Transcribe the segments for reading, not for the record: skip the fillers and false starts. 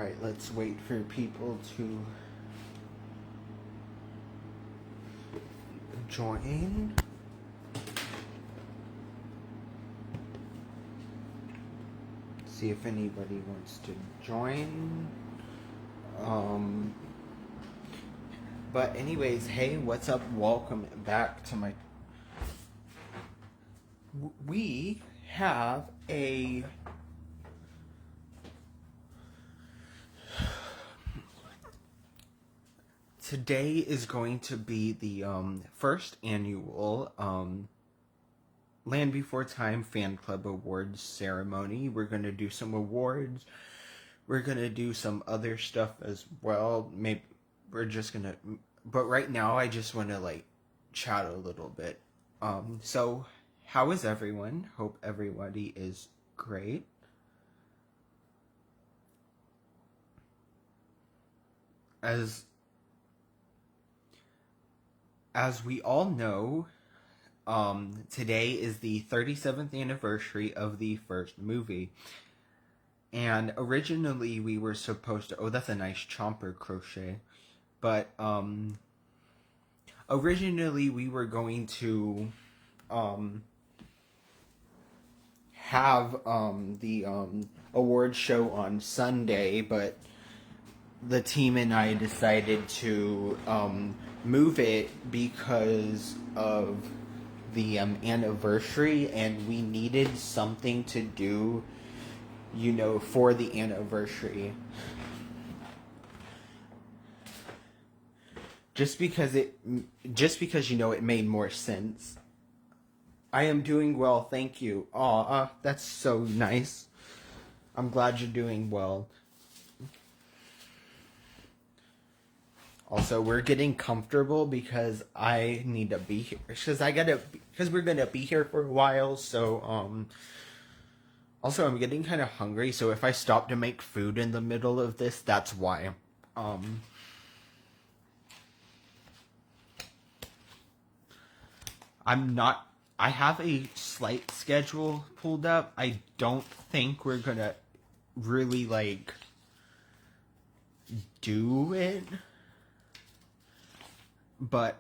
Alright, let's wait for people to join. See if anybody wants to join. But anyways, hey, what's up? Welcome back to my... We have a... Today is going to be the first annual Land Before Time Fan Club Awards ceremony. We're going to do some awards. We're going to do some other stuff as well. Maybe we're just going to... But right now, I just want to, chat a little bit. So, how is everyone? Hope everybody is great. As we all know, today is the 37th anniversary of the first movie. And originally we were supposed to... Oh, that's a nice chomper crochet. But, originally we were going to, have, the, award show on Sunday, but the team and I decided to, move it because of the, anniversary, and we needed something to do, for the anniversary. Just because it made more sense. I am doing well, thank you. Aw, that's so nice. I'm glad you're doing well. Also, we're getting comfortable because I need to be here. Because we're gonna be here for a while, so, also, I'm getting kind of hungry, so if I stop to make food in the middle of this, that's why. I have a slight schedule pulled up. I don't think we're gonna really, do it. But,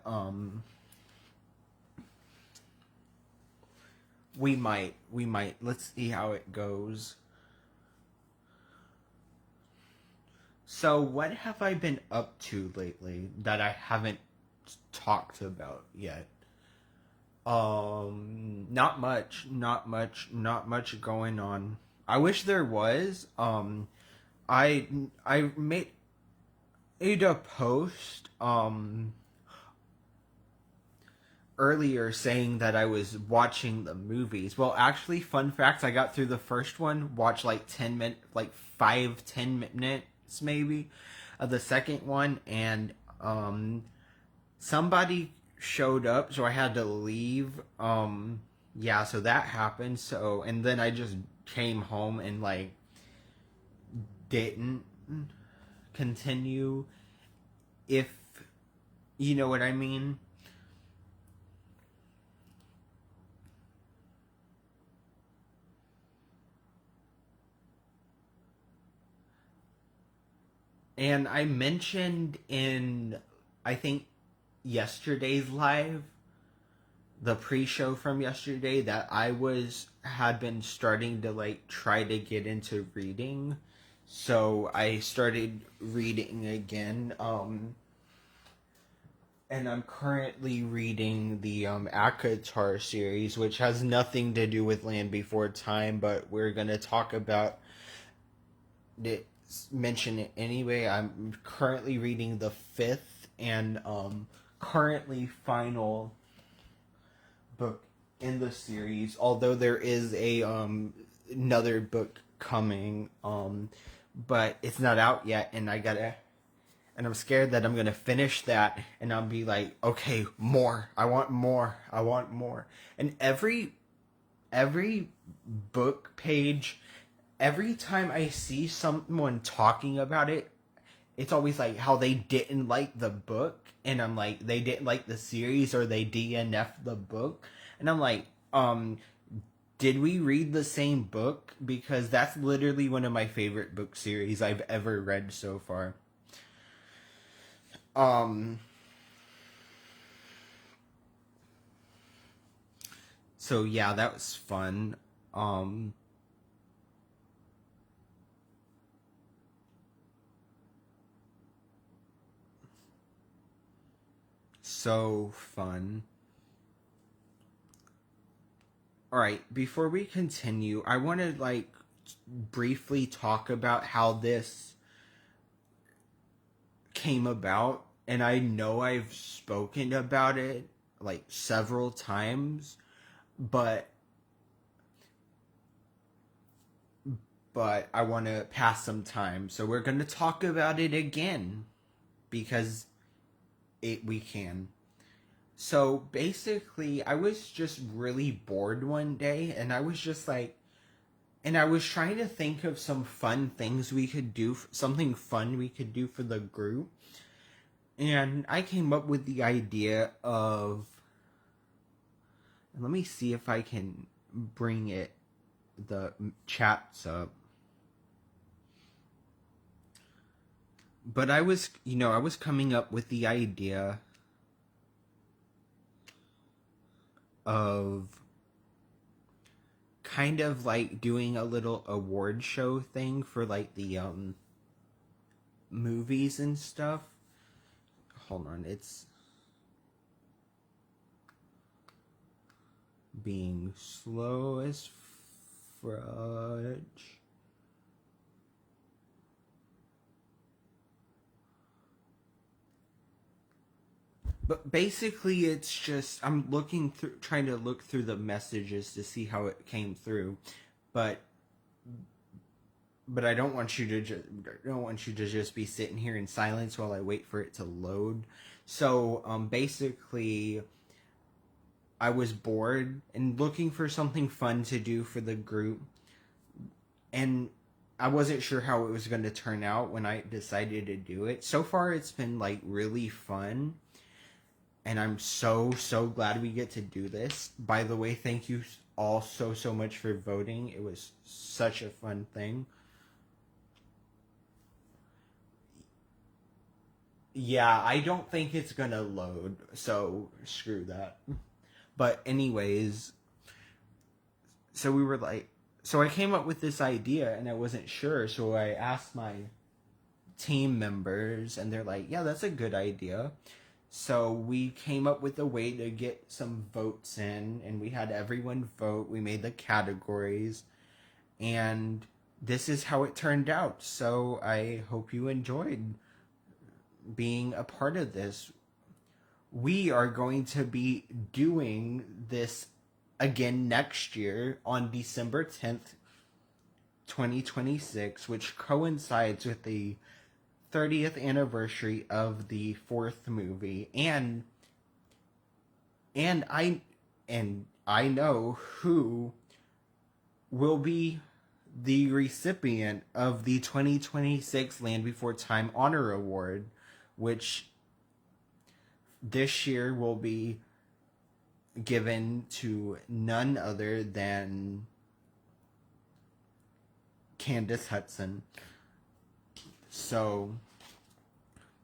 we might. Let's see how it goes. So, what have I been up to lately that I haven't talked about yet? Not much going on. I wish there was. I made a post, earlier saying that I was watching the movies. Well, actually, fun fact, I got through the first one, watched 5-10 minutes maybe of the second one, and somebody showed up, so I had to leave. Yeah, so that happened. So, and then I just came home and didn't continue, if you know what I mean. And I mentioned in, I think, yesterday's live, the pre-show from yesterday, that I had been starting to try to get into reading. So I started reading again. And I'm currently reading the ACOTAR series, which has nothing to do with Land Before Time, but we're gonna talk about it. Mention it anyway. I'm currently reading the 5th and currently final book in the series, although there is a another book coming, but it's not out yet, and I'm scared that I'm gonna finish that and I'll be like, okay, more. I want more. And every book page, every time I see someone talking about it, it's always how they didn't like the book, and I'm like, they didn't like the series, or they DNF'd the book, and I'm like, did we read the same book? Because that's literally one of my favorite book series I've ever read so far. Um, so yeah, that was fun. Um, so fun. All right, before we continue, I want to briefly talk about how this came about, and I know I've spoken about it like several times, but I want to pass some time. So we're going to talk about it again because we can. So basically, I was just really bored one day, and I was just like, and I was trying to think of some fun things we could do, something fun we could do for the group. And I came up with the idea of, let me see if I can bring the chats up. But I was coming up with the idea of kind of like doing a little award show thing for like the movies and stuff. Hold on, it's being slow as fudge. But basically, it's just I'm trying to look through the messages to see how it came through, but I don't want you to just be sitting here in silence while I wait for it to load. So basically, I was bored and looking for something fun to do for the group, and I wasn't sure how it was going to turn out when I decided to do it. So far, it's been like really fun. And I'm so glad we get to do this. By the way, thank you all so much for voting. It was such a fun thing. Yeah, I don't think it's gonna load, so screw that. But anyways, so we were like, so I came up with this idea and I wasn't sure, so I asked my team members and they're like, yeah, that's a good idea. So we came up with a way to get some votes in, and we had everyone vote. We made the categories, and this is how it turned out. So I hope you enjoyed being a part of this. We are going to be doing this again next year on December 10th, 2026, which coincides with the 30th anniversary of the fourth movie, and I know who will be the recipient of the 2026 Land Before Time Honor Award, which this year will be given to none other than Candace Hudson. So,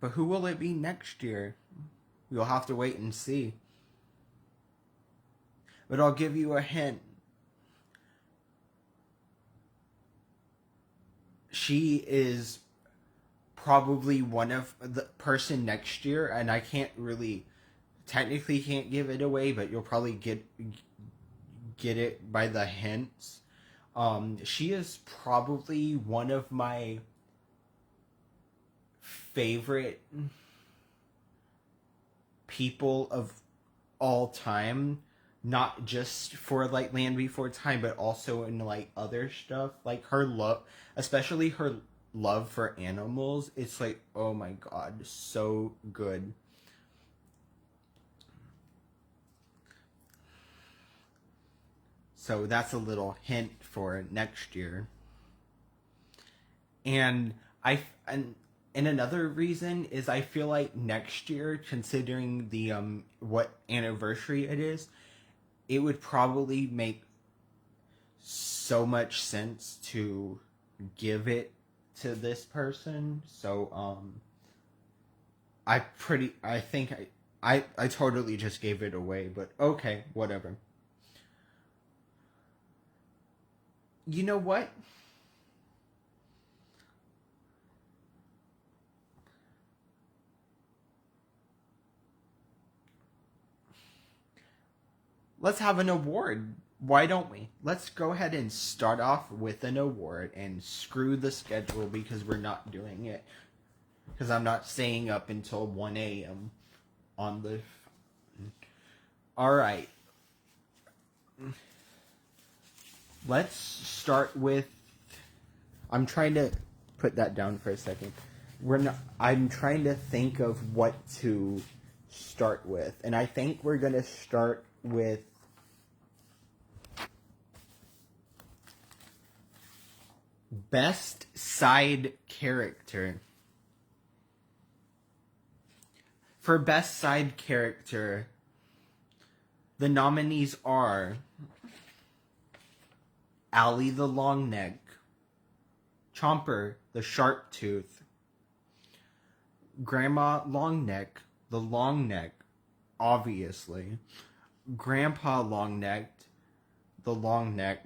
but who will it be next year? We'll have to wait and see. But I'll give you a hint. She is probably one of the person next year, and I can't really technically can't give it away, but you'll probably get it by the hints. She is probably one of my favorite people of all time, not just for like Land Before Time, but also in like other stuff. Like her love, especially her love for animals. It's like, oh my god, so good. So that's a little hint for next year. And another reason is I feel like next year, considering the what anniversary it is, it would probably make so much sense to give it to this person. So I think I totally just gave it away, but okay, whatever. You know what? Let's have an award. Why don't we? Let's go ahead and start off with an award and screw the schedule because we're not doing it. Because I'm not staying up until 1 a.m. on the. Alright. Let's start with. I'm trying to put that down for a second. I'm trying to think of what to start with. And I think we're going to start with best side character. For best side character, the nominees are Allie the Long Neck, Chomper the Sharp Tooth, Grandma Long Neck, the Long Neck, obviously, Grandpa Long Necked, the Long Neck,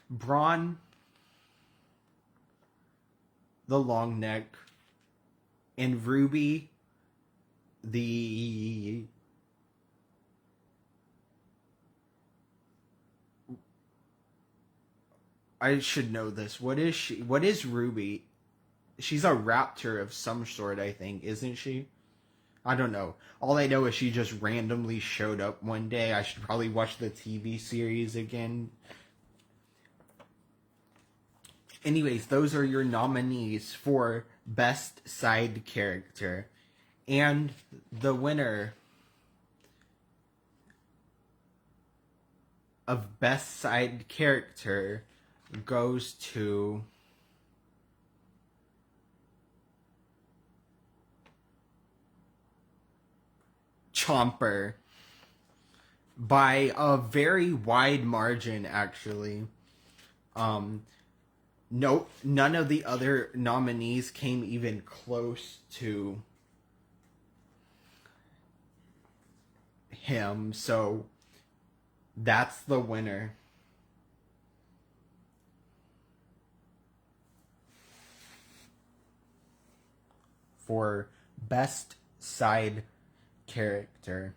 Braun the Long Neck, and Ruby the I should know this. What is she? What is Ruby? She's a raptor of some sort, I think, isn't she? I don't know. All I know is she just randomly showed up one day. I should probably watch the TV series again. Anyways, those are your nominees for Best Side Character. And the winner of Best Side Character goes to Chomper by a very wide margin, actually. Nope, none of the other nominees came even close to him, so that's the winner. For best side character.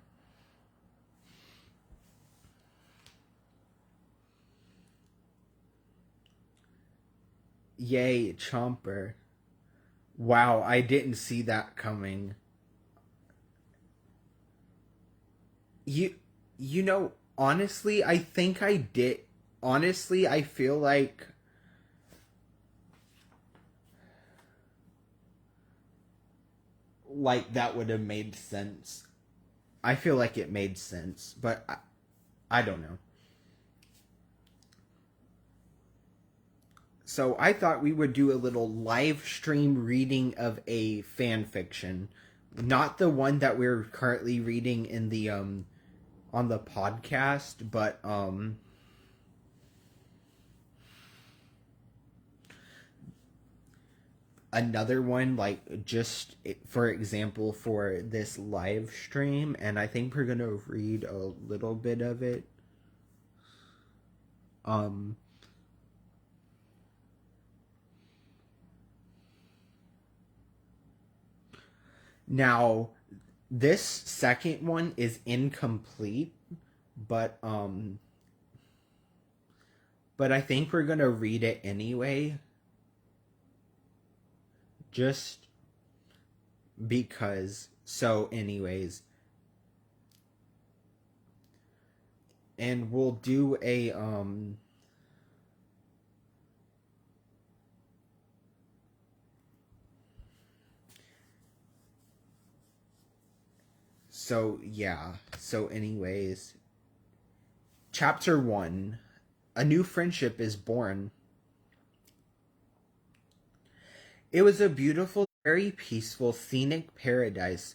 Yay, Chomper. Wow, I didn't see that coming. You know, honestly, I think I did. Honestly, I feel like that would have made sense. I feel like it made sense, but I don't know. So I thought we would do a little live stream reading of a fan fiction, not the one that we're currently reading in the on the podcast, but another one, like, just for example, for this live stream, and I think we're gonna read a little bit of it. Now, this second one is incomplete, but I think we're gonna read it anyway, just because. So anyways, and we'll do a so yeah, so anyways, chapter 1, a new friendship is born. It was a beautiful, very peaceful, scenic paradise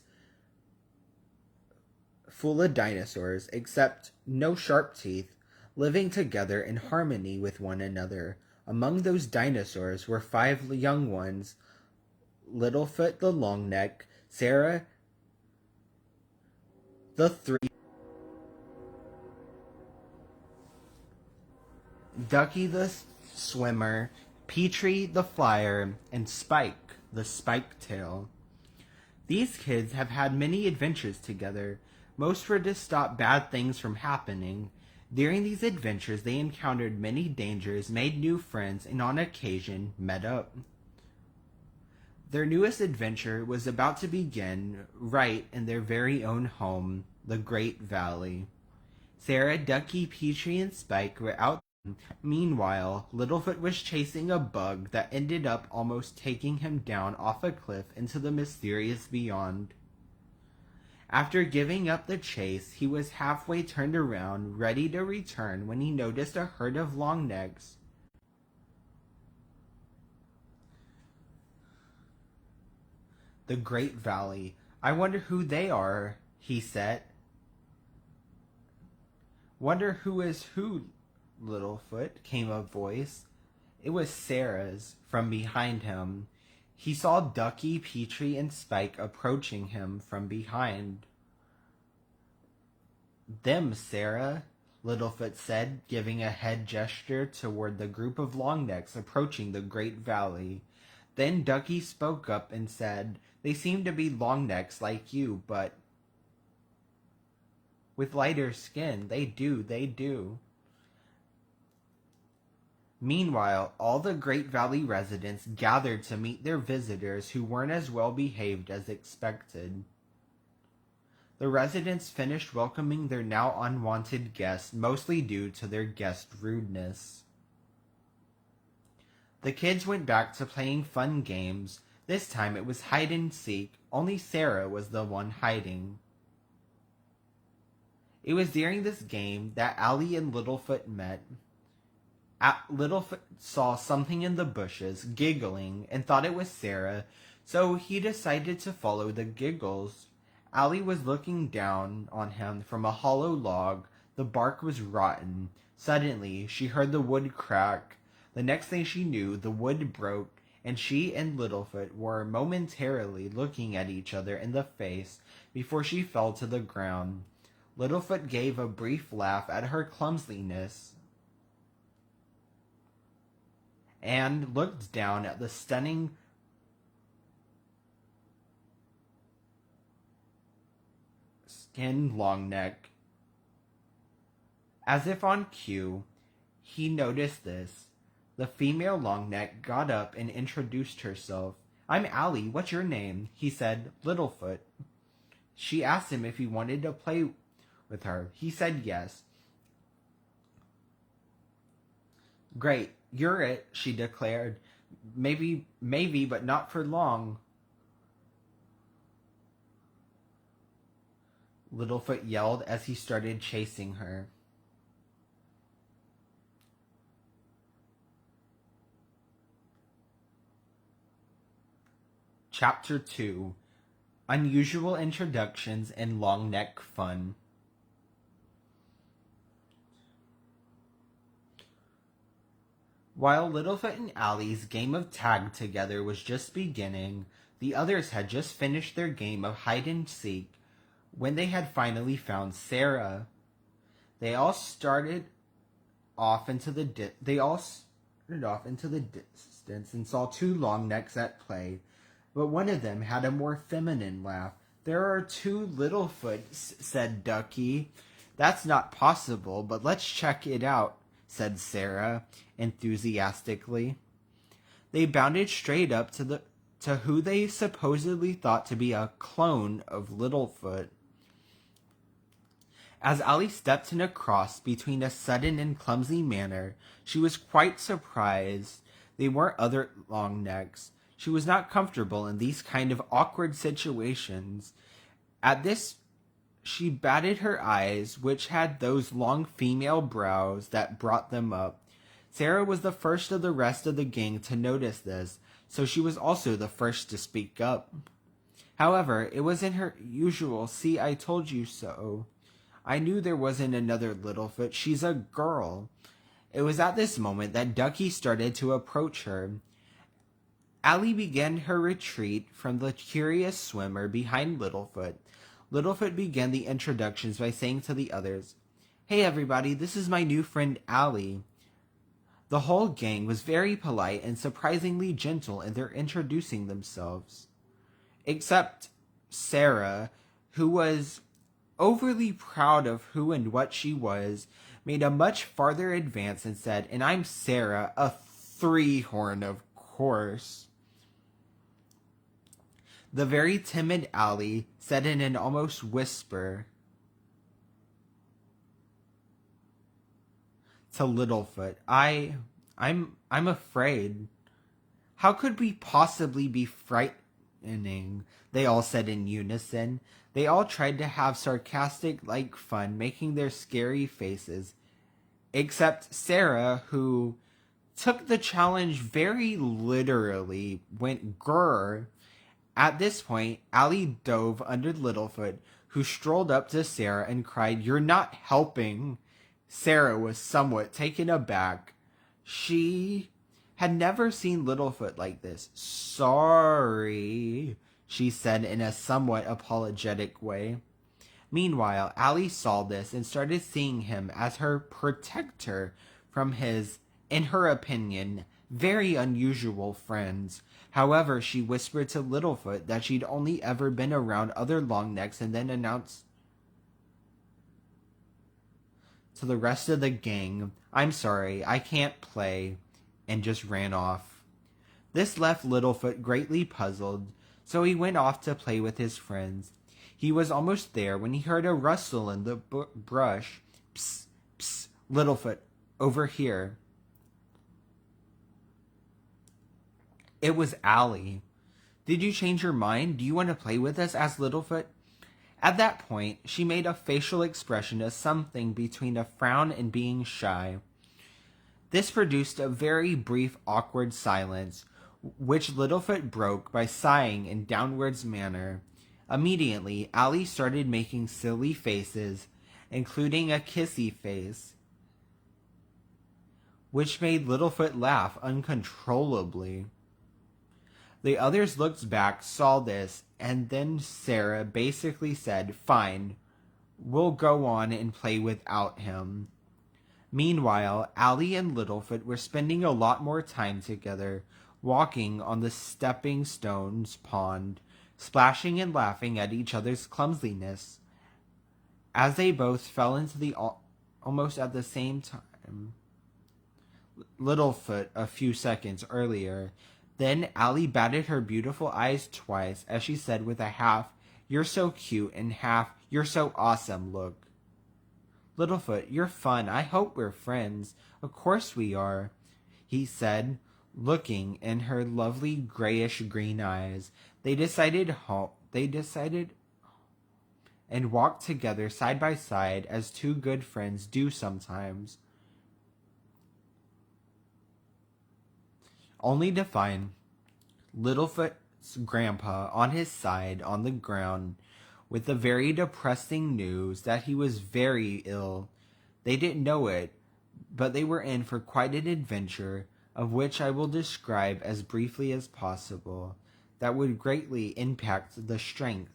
full of dinosaurs, except no sharp teeth. living together in harmony with one another. Among those dinosaurs were 5 young ones: Littlefoot the Longneck, Sarah the Three, Ducky the Swimmer, Petrie the Flyer, and Spike the Spiketail. These kids have had many adventures together. Most were to stop bad things from happening. During these adventures, they encountered many dangers, made new friends, and on occasion met up. Their newest adventure was about to begin right in their very own home, the Great Valley. Sarah, Ducky, Petrie, and Spike were out. Meanwhile, Littlefoot was chasing a bug that ended up almost taking him down off a cliff into the mysterious beyond. After giving up the chase, he was halfway turned around, ready to return, when he noticed a herd of longnecks. The Great Valley. I wonder who they are, he said. Wonder who is who, Littlefoot, came a voice. It was Sarah's, from behind him. He saw Ducky, Petrie, and Spike approaching him from behind. Them, Sarah, Littlefoot said, giving a head gesture toward the group of longnecks approaching the Great Valley. Then Ducky spoke up and said, they seem to be longnecks like you, but with lighter skin. They do. Meanwhile, all the Great Valley residents gathered to meet their visitors who weren't as well behaved as expected. The residents finished welcoming their now unwanted guests, mostly due to their guest rudeness. The kids went back to playing fun games. This time it was hide and seek, only Sarah was the one hiding. It was during this game that Allie and Littlefoot met. Littlefoot saw something in the bushes, giggling, and thought it was Sarah, so he decided to follow the giggles. Allie was looking down on him from a hollow log. The bark was rotten. Suddenly, she heard the wood crack. The next thing she knew, the wood broke, and she and Littlefoot were momentarily looking at each other in the face before she fell to the ground. Littlefoot gave a brief laugh at her clumsiness and looked down at the stunning skin longneck. As if on cue, he noticed this. The female longneck got up and introduced herself. I'm Allie, what's your name? He said, Littlefoot. She asked him if he wanted to play with her. He said yes. Great, you're it, she declared. Maybe, but not for long. Littlefoot yelled as he started chasing her. Chapter 2: Unusual Introductions and Longneck Fun. While Littlefoot and Allie's game of tag together was just beginning, the others had just finished their game of hide and seek when they had finally found Sarah. They all started off into the distance and saw 2 longnecks at play. But one of them had a more feminine laugh. There are 2 Littlefoots, said Ducky. That's not possible, but let's check it out, said Sarah, enthusiastically. They bounded straight up to who they supposedly thought to be a clone of Littlefoot. As Allie stepped in a cross between a sudden and clumsy manner, she was quite surprised. They weren't other longnecks. She was not comfortable in these kind of awkward situations. At this, she batted her eyes, which had those long female brows that brought them up. Sarah was the first of the rest of the gang to notice this, so she was also the first to speak up. However, it was in her usual "see, I told you so." I knew there wasn't another Littlefoot. She's a girl. It was at this moment that Ducky started to approach her. Allie began her retreat from the curious swimmer behind Littlefoot. Littlefoot began the introductions by saying to the others, "Hey everybody, this is my new friend Allie." The whole gang was very polite and surprisingly gentle in their introducing themselves. Except Sarah, who was overly proud of who and what she was, made a much farther advance and said, "And I'm Sarah, a three-horn, of course." The very timid Allie said in an almost whisper to Littlefoot, I'm afraid. How could we possibly be frightening?" They all said in unison. They all tried to have sarcastic-like fun, making their scary faces. Except Sarah, who took the challenge very literally, went grrr. At this point, Allie dove under Littlefoot, who strolled up to Sarah and cried, "You're not helping." Sarah was somewhat taken aback. She had never seen Littlefoot like this. "Sorry," she said in a somewhat apologetic way. Meanwhile, Allie saw this and started seeing him as her protector from his, in her opinion, very unusual friends. However, she whispered to Littlefoot that she'd only ever been around other longnecks and then announced to the rest of the gang, "I'm sorry, I can't play," and just ran off. This left Littlefoot greatly puzzled, so he went off to play with his friends. He was almost there when he heard a rustle in the brush. "Psst, psst, Littlefoot, over here." It was Allie. "Did you change your mind? Do you want to play with us?" asked Littlefoot. At that point, she made a facial expression of something between a frown and being shy. This produced a very brief, awkward silence, which Littlefoot broke by sighing in downwards manner. Immediately, Allie started making silly faces, including a kissy face, which made Littlefoot laugh uncontrollably. The others looked back, saw this, and then Sarah basically said, "Fine, we'll go on and play without him." Meanwhile, Allie and Littlefoot were spending a lot more time together, walking on the stepping stones pond, splashing and laughing at each other's clumsiness, as they both fell into the almost at the same time. Littlefoot a few seconds earlier. Then Allie batted her beautiful eyes twice as she said with a half, "You're so cute," and half, "You're so awesome" look. "Littlefoot, you're fun. I hope we're friends." "Of course we are," he said, looking in her lovely grayish-green eyes. They decided and walked together side by side as two good friends do sometimes, only to find Littlefoot's grandpa on his side on the ground with the very depressing news that he was very ill. They didn't know it, but they were in for quite an adventure, of which I will describe as briefly as possible, that would greatly impact the strength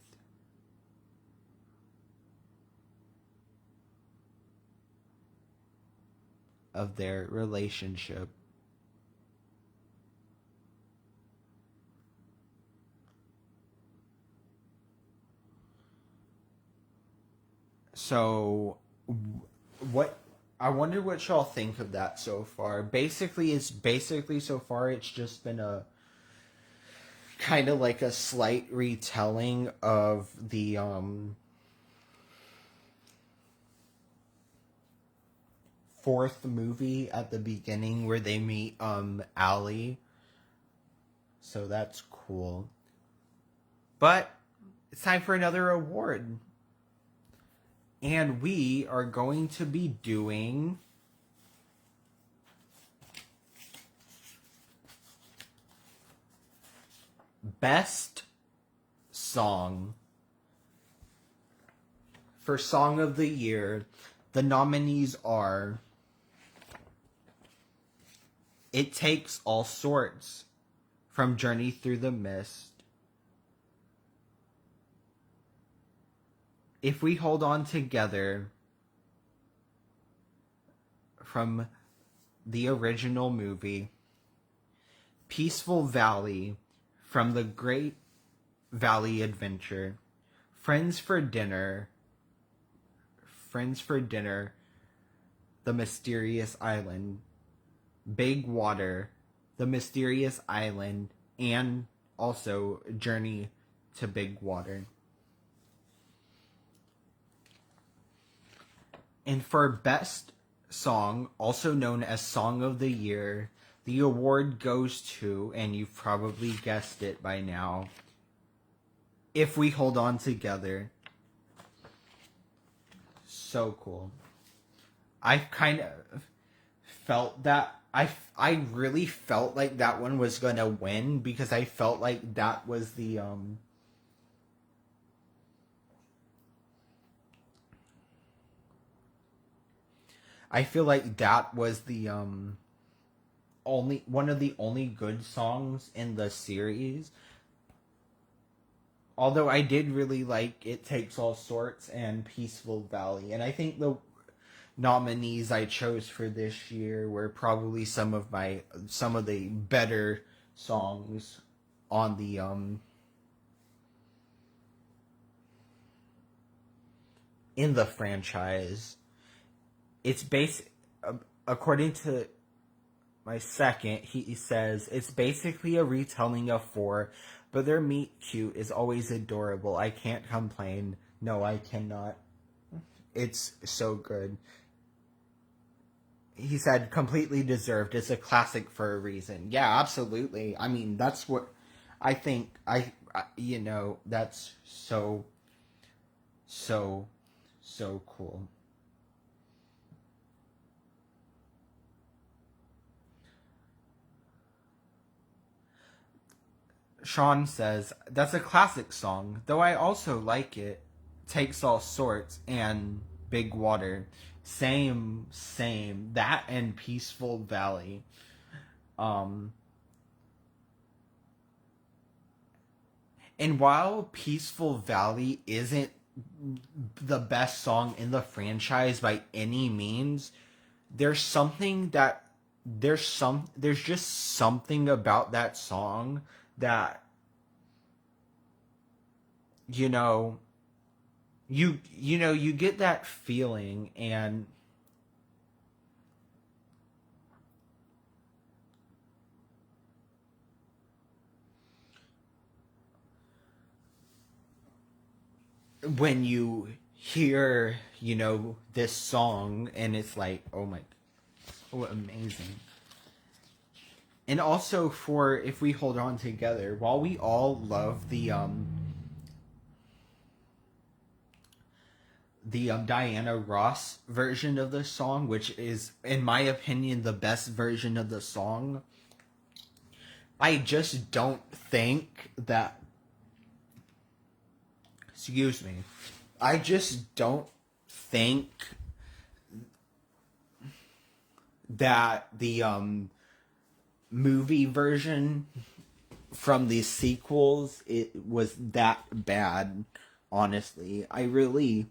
of their relationship. So, what I wonder what y'all think of that so far. Basically so far it's just been a kind of like a slight retelling of the fourth movie at the beginning where they meet Allie. So that's cool. But it's time for another award. And we are going to be doing Best Song. For Song of the Year, the nominees are It Takes All Sorts from Journey Through the Mist, If We Hold On Together from the original movie, Peaceful Valley from the Great Valley Adventure, Friends for Dinner, The Mysterious Island, Big Water, The Mysterious Island, and also Journey to Big Water. And for Best Song, also known as Song of the Year, the award goes to, and you've probably guessed it by now, If We Hold On Together. So cool. I kind of felt that I really felt like that one was gonna win, because I felt like that was the I feel like that was the only one of the only good songs in the series. Although I did really like It Takes All Sorts and Peaceful Valley, and I think the nominees I chose for this year were probably some of the better songs on the in the franchise. It's according to my second, he says it's basically a retelling of 4, but their meet cute is always adorable. I can't complain. No, I cannot. It's so good. He said completely deserved. It's a classic for a reason. Yeah, absolutely. I mean, that's what I think. That's so cool. Sean says, that's a classic song, though I also like it. Takes All Sorts and Big Water. Same. That and Peaceful Valley. And while Peaceful Valley isn't the best song in the franchise by any means, there's just something about that song that you get that feeling. And when you hear this song, and it's like, oh, amazing. And also for If We Hold On Together, while we all love the Diana Ross version of the song, which is, in my opinion, the best version of the song, I just don't think that... Excuse me. I just don't think that the movie version from the sequels, it was that bad. Honestly, I really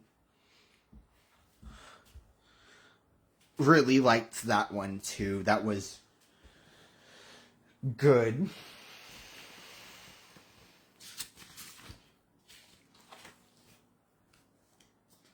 liked that one too. That was good.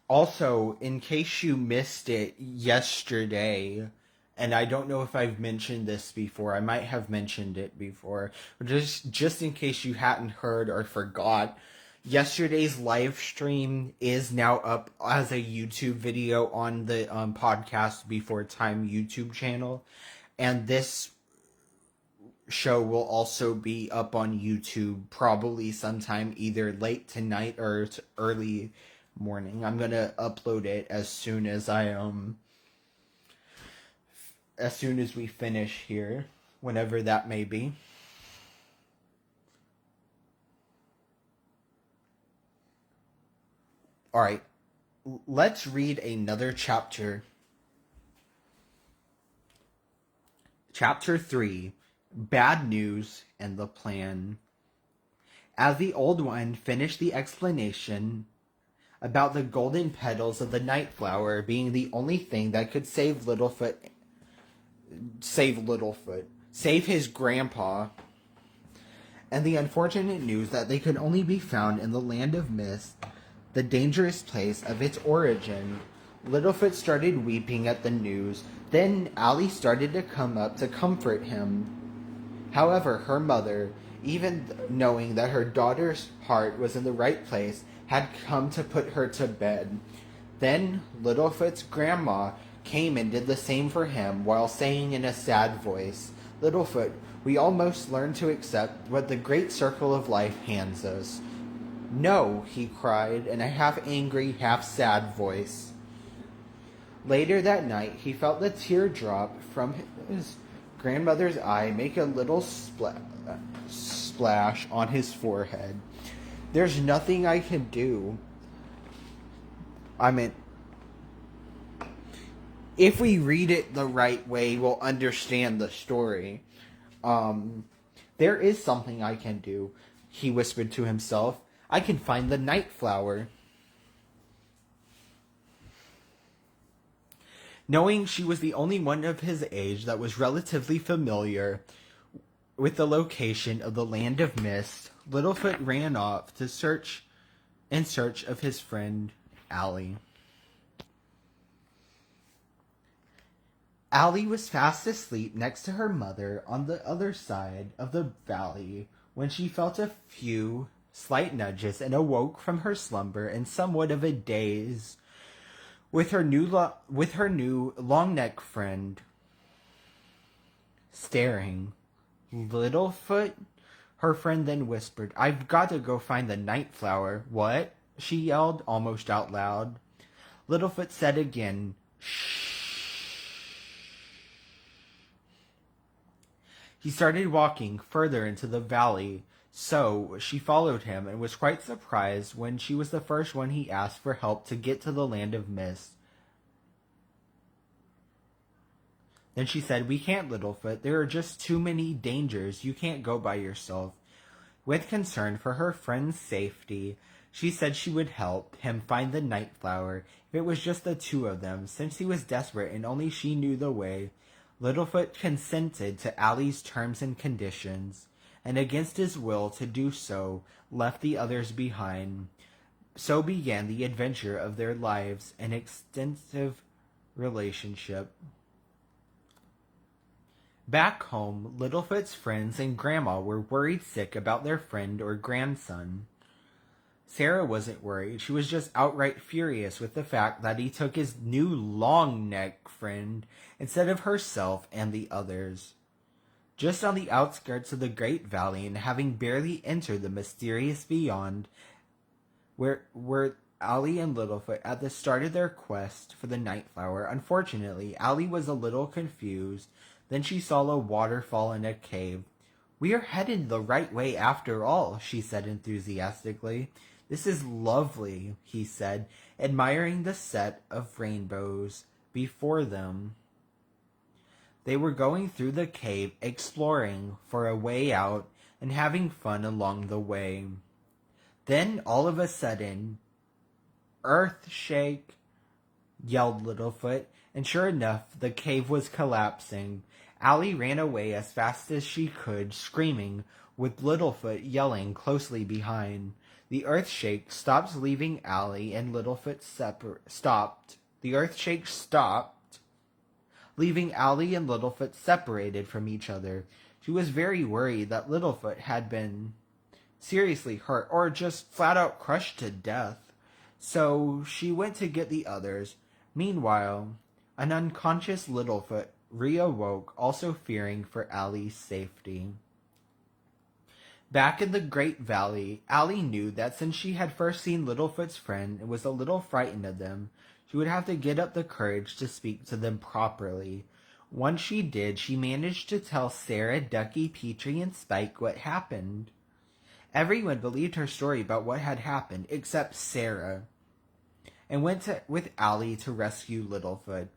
Also, in case you missed it yesterday, and I don't know if I've mentioned this before, I might have mentioned it before, but just in case you hadn't heard or forgot, yesterday's live stream is now up as a YouTube video on the Podcast Before Time YouTube channel, and this show will also be up on YouTube probably sometime either late tonight or early morning. I'm gonna upload it as soon as we finish here, whenever that may be. Alright, let's read another chapter. Chapter 3, Bad News and the Plan. As the old one finished the explanation about the golden petals of the night flower being the only thing that could save his grandpa, and the unfortunate news that they could only be found in the land of mist, the dangerous place of its origin, Littlefoot started weeping at the news. Then Allie started to come up to comfort him. However, her mother, even knowing that her daughter's heart was in the right place, had come to put her to bed. Then Littlefoot's grandma came and did the same for him, while saying in a sad voice, "Littlefoot, we almost learn to accept what the great circle of life hands us." "No," he cried in a half-angry, half-sad voice. Later that night, he felt the teardrop from his grandmother's eye make a little splash on his forehead. "There's nothing I can do." If we read it the right way, we'll understand the story. There is something I can do, he whispered to himself. "I can find the night flower." Knowing she was the only one of his age that was relatively familiar with the location of the Land of Mist, Littlefoot ran off in search of his friend, Allie. Allie was fast asleep next to her mother on the other side of the valley when she felt a few slight nudges and awoke from her slumber in somewhat of a daze with her new long-neck friend staring. "Littlefoot?" Her friend then whispered. "I've got to go find the night flower." "What?" she yelled, almost out loud. Littlefoot said again, "Shh." He started walking further into the valley, so she followed him and was quite surprised when she was the first one he asked for help to get to the Land of Mist. Then she said, "We can't, Littlefoot. There are just too many dangers. You can't go by yourself." With concern for her friend's safety, she said she would help him find the night flower if it was just the two of them, since he was desperate and only she knew the way. Littlefoot consented to Allie's terms and conditions, and against his will to do so, left the others behind. So began the adventure of their lives, an extensive relationship. Back home, Littlefoot's friends and Grandma were worried sick about their friend or grandson. Sarah wasn't worried. She was just outright furious with the fact that he took his new long-neck friend instead of herself and the others. Just on the outskirts of the Great Valley, and having barely entered the mysterious beyond, were Allie and Littlefoot at the start of their quest for the night flower. Unfortunately, Allie was a little confused. Then she saw a waterfall in a cave. "We are headed the right way after all," she said enthusiastically. "This is lovely," he said, admiring the set of rainbows before them. They were going through the cave, exploring for a way out, and having fun along the way. Then, all of a sudden, "Earthshake!" yelled Littlefoot, and sure enough, the cave was collapsing. Allie ran away as fast as she could, screaming, with Littlefoot yelling closely behind. The earthshake stopped, leaving Allie and Littlefoot leaving Allie and Littlefoot separated from each other. She was very worried that Littlefoot had been seriously hurt or just flat out crushed to death. So she went to get the others. Meanwhile, an unconscious Littlefoot reawoke, also fearing for Allie's safety. Back in the Great Valley, Allie knew that since she had first seen Littlefoot's friend and was a little frightened of them, she would have to get up the courage to speak to them properly. Once she did, she managed to tell Sarah, Ducky, Petrie, and Spike what happened. Everyone believed her story about what had happened, except Sarah. and with Allie to rescue Littlefoot.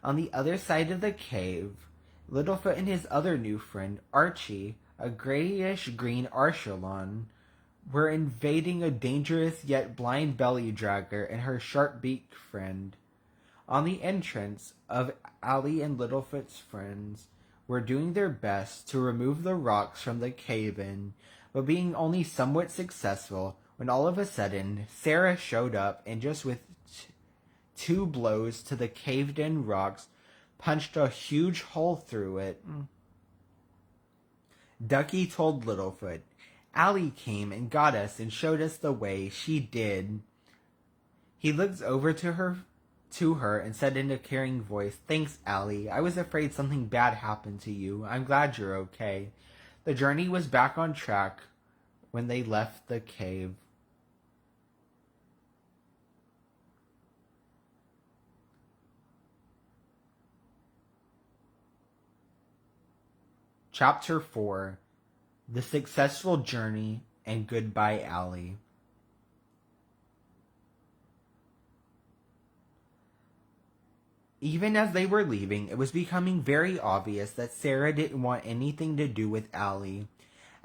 On the other side of the cave, Littlefoot and his other new friend, Archie, a grayish-green Archelon, were invading a dangerous yet blind belly dragger and her sharp-beaked friend. On the entrance of Allie and Littlefoot's friends were doing their best to remove the rocks from the cave-in, but being only somewhat successful when all of a sudden Sarah showed up and just with two blows to the caved-in rocks punched a huge hole through it. Ducky told Littlefoot, "Allie came and got us and showed us the way. She did." He looked over to her and said in a caring voice, "Thanks, Allie. I was afraid something bad happened to you. I'm glad you're okay." The journey was back on track when they left the cave. Chapter 4: The Successful Journey and Goodbye, Allie. Even as they were leaving, it was becoming very obvious that Sarah didn't want anything to do with Allie.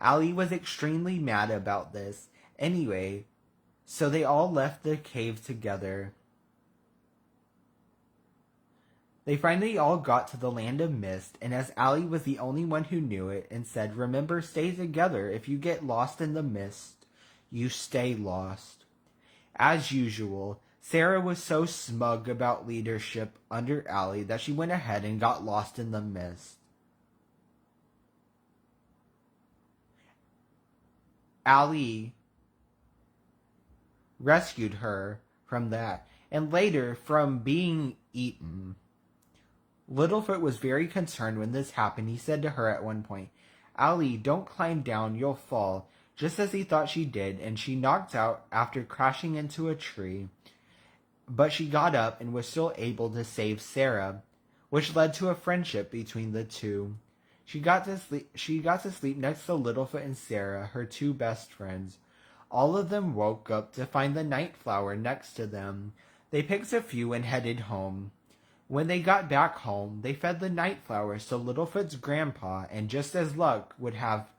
Allie was extremely mad about this. Anyway, so they all left the cave together. They finally all got to the Land of Mist, and as Allie was the only one who knew it, and said, "Remember, stay together. If you get lost in the mist, you stay lost." As usual, Sarah was so smug about leadership under Allie that she went ahead and got lost in the mist. Allie rescued her from that, and later from being eaten. Littlefoot was very concerned when this happened. He said to her at one point, "Allie, don't climb down, you'll fall," just as he thought she did, and she knocked out after crashing into a tree. But she got up and was still able to save Sarah, which led to a friendship between the two. She got to sleep next to Littlefoot and Sarah, her two best friends. All of them woke up to find the night flower next to them. They picked a few and headed home. When they got back home, they fed the night flowers to Littlefoot's grandpa, and just as luck would have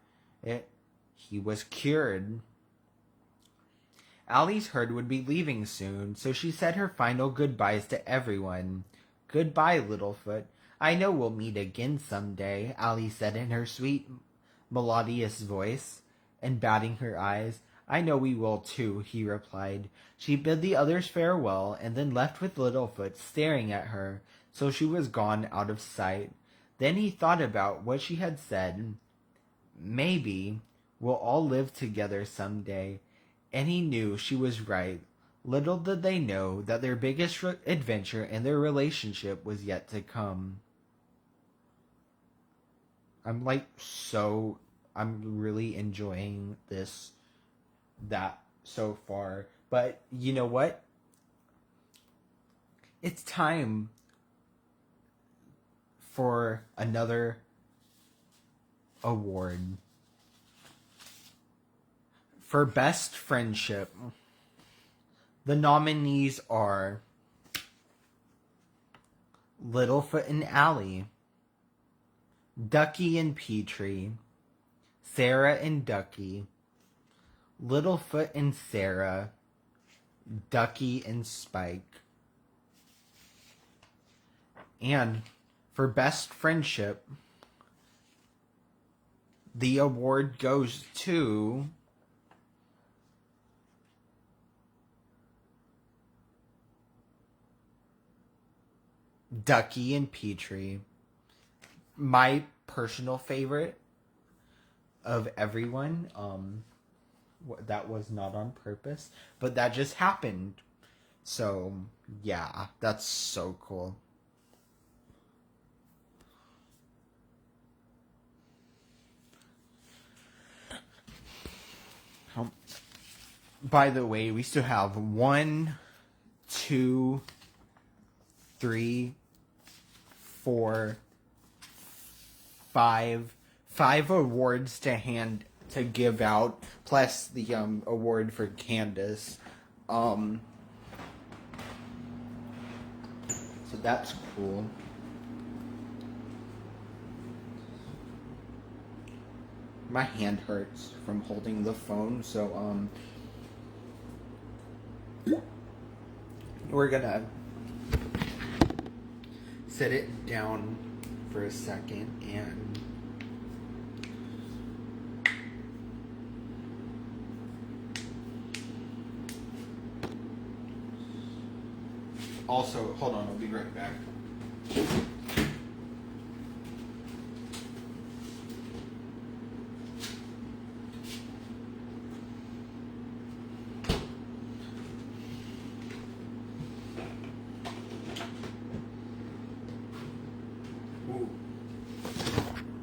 it, he was cured. Allie's herd would be leaving soon, so she said her final goodbyes to everyone. "Goodbye, Littlefoot. I know we'll meet again someday," Allie said in her sweet, melodious voice, and batting her eyes. "I know we will too," he replied. She bid the others farewell, and then left with Littlefoot staring at her, so she was gone out of sight. Then he thought about what she had said. Maybe we'll all live together someday. And he knew she was right. Little did they know that their biggest adventure in their relationship was yet to come. I'm really enjoying that so far. But you know what? It's time for another award. For Best Friendship, the nominees are Littlefoot and Allie, Ducky and Petrie, Sarah and Ducky, Littlefoot and Sarah, Ducky and Spike. And for Best Friendship, the award goes to Ducky and Petrie. My personal favorite of everyone. That was not on purpose, but that just happened. So, yeah, that's so cool. By the way, we still have 1, 2, 3, 4, 5 awards to give out, plus the award for Candace. So that's cool. My hand hurts from holding the phone, so we're gonna set it down for a second and also, hold on, I'll be right back. Ooh.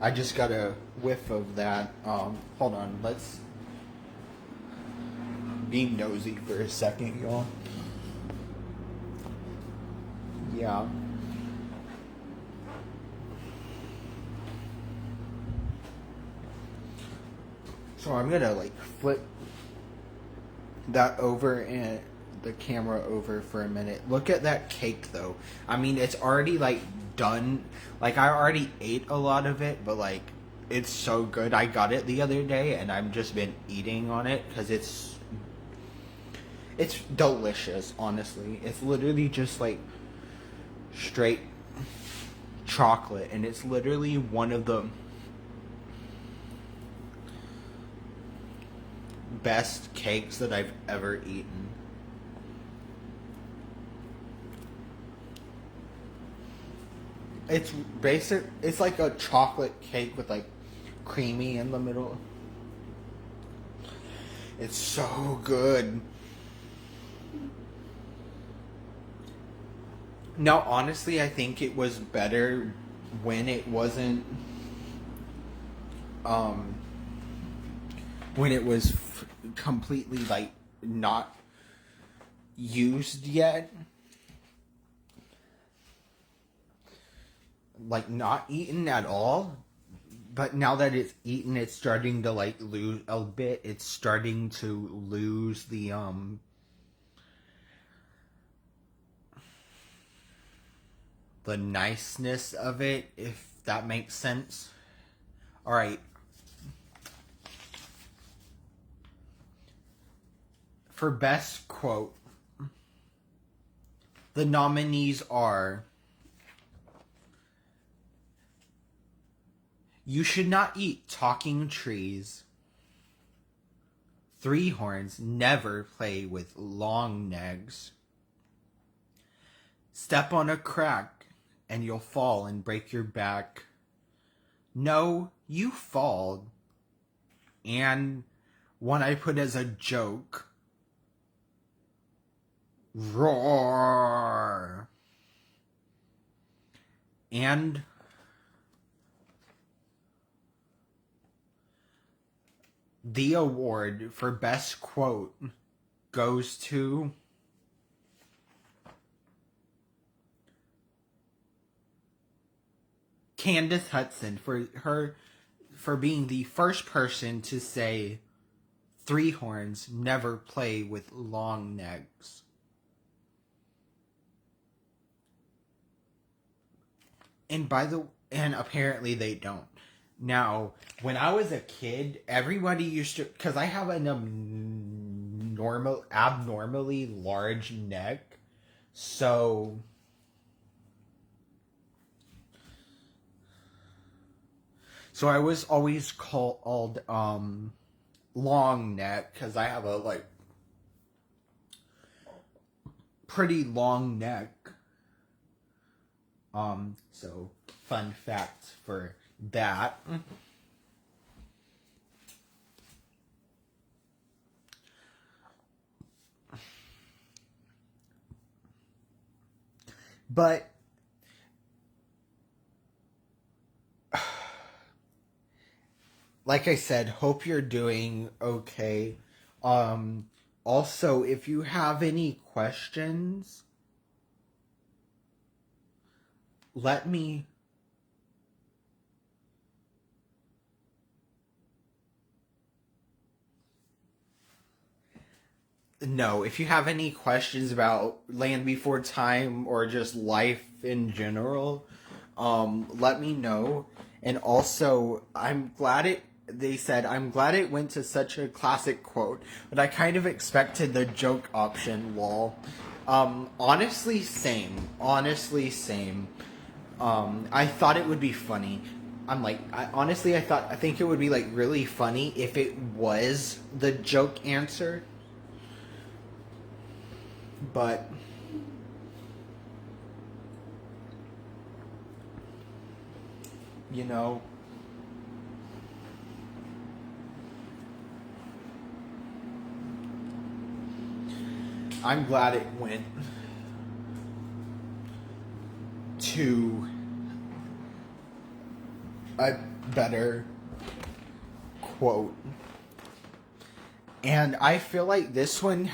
I just got a whiff of that. Hold on, let's be nosy for a second, y'all. Yeah. So I'm gonna like flip that over and the camera over for a minute. Look at that cake though. I mean, it's already like done. Like I already ate a lot of it, but like it's so good. I got it the other day and I've just been eating on it because it's delicious, honestly. It's literally just like straight chocolate, and it's literally one of the best cakes that I've ever eaten. It's basic. It's like a chocolate cake with like creamy in the middle. It's so good. Now, honestly, I think it was better when it wasn't, um, when it was completely like not used yet, like not eaten at all. But now that it's eaten, it's starting to like lose a bit. It's starting to lose the niceness of it, if that makes sense. All right. For best quote, the nominees are: "You should not eat talking trees. Three horns never play with long necks. Step on a crack and you'll fall and break your back. No, you fall." And one I put as a joke: "Roar." And the award for best quote goes to Candace Hudson for being the first person to say three horns never play with long necks. And apparently they don't. Now, when I was a kid, everybody used to, because I have an abnormally large neck, so I was always called long neck because I have a like pretty long neck. So fun fact for that. But like I said, hope you're doing okay. Also, if you have any questions, let me no, if you have any questions about Land Before Time or just life in general, let me know. And also, they said, I'm glad it went to such a classic quote, but I kind of expected the joke option, lol. Honestly, same. Honestly, same. I thought it would be funny. I think it would be like really funny if it was the joke answer, but you know, I'm glad it went to a better quote. And I feel like this one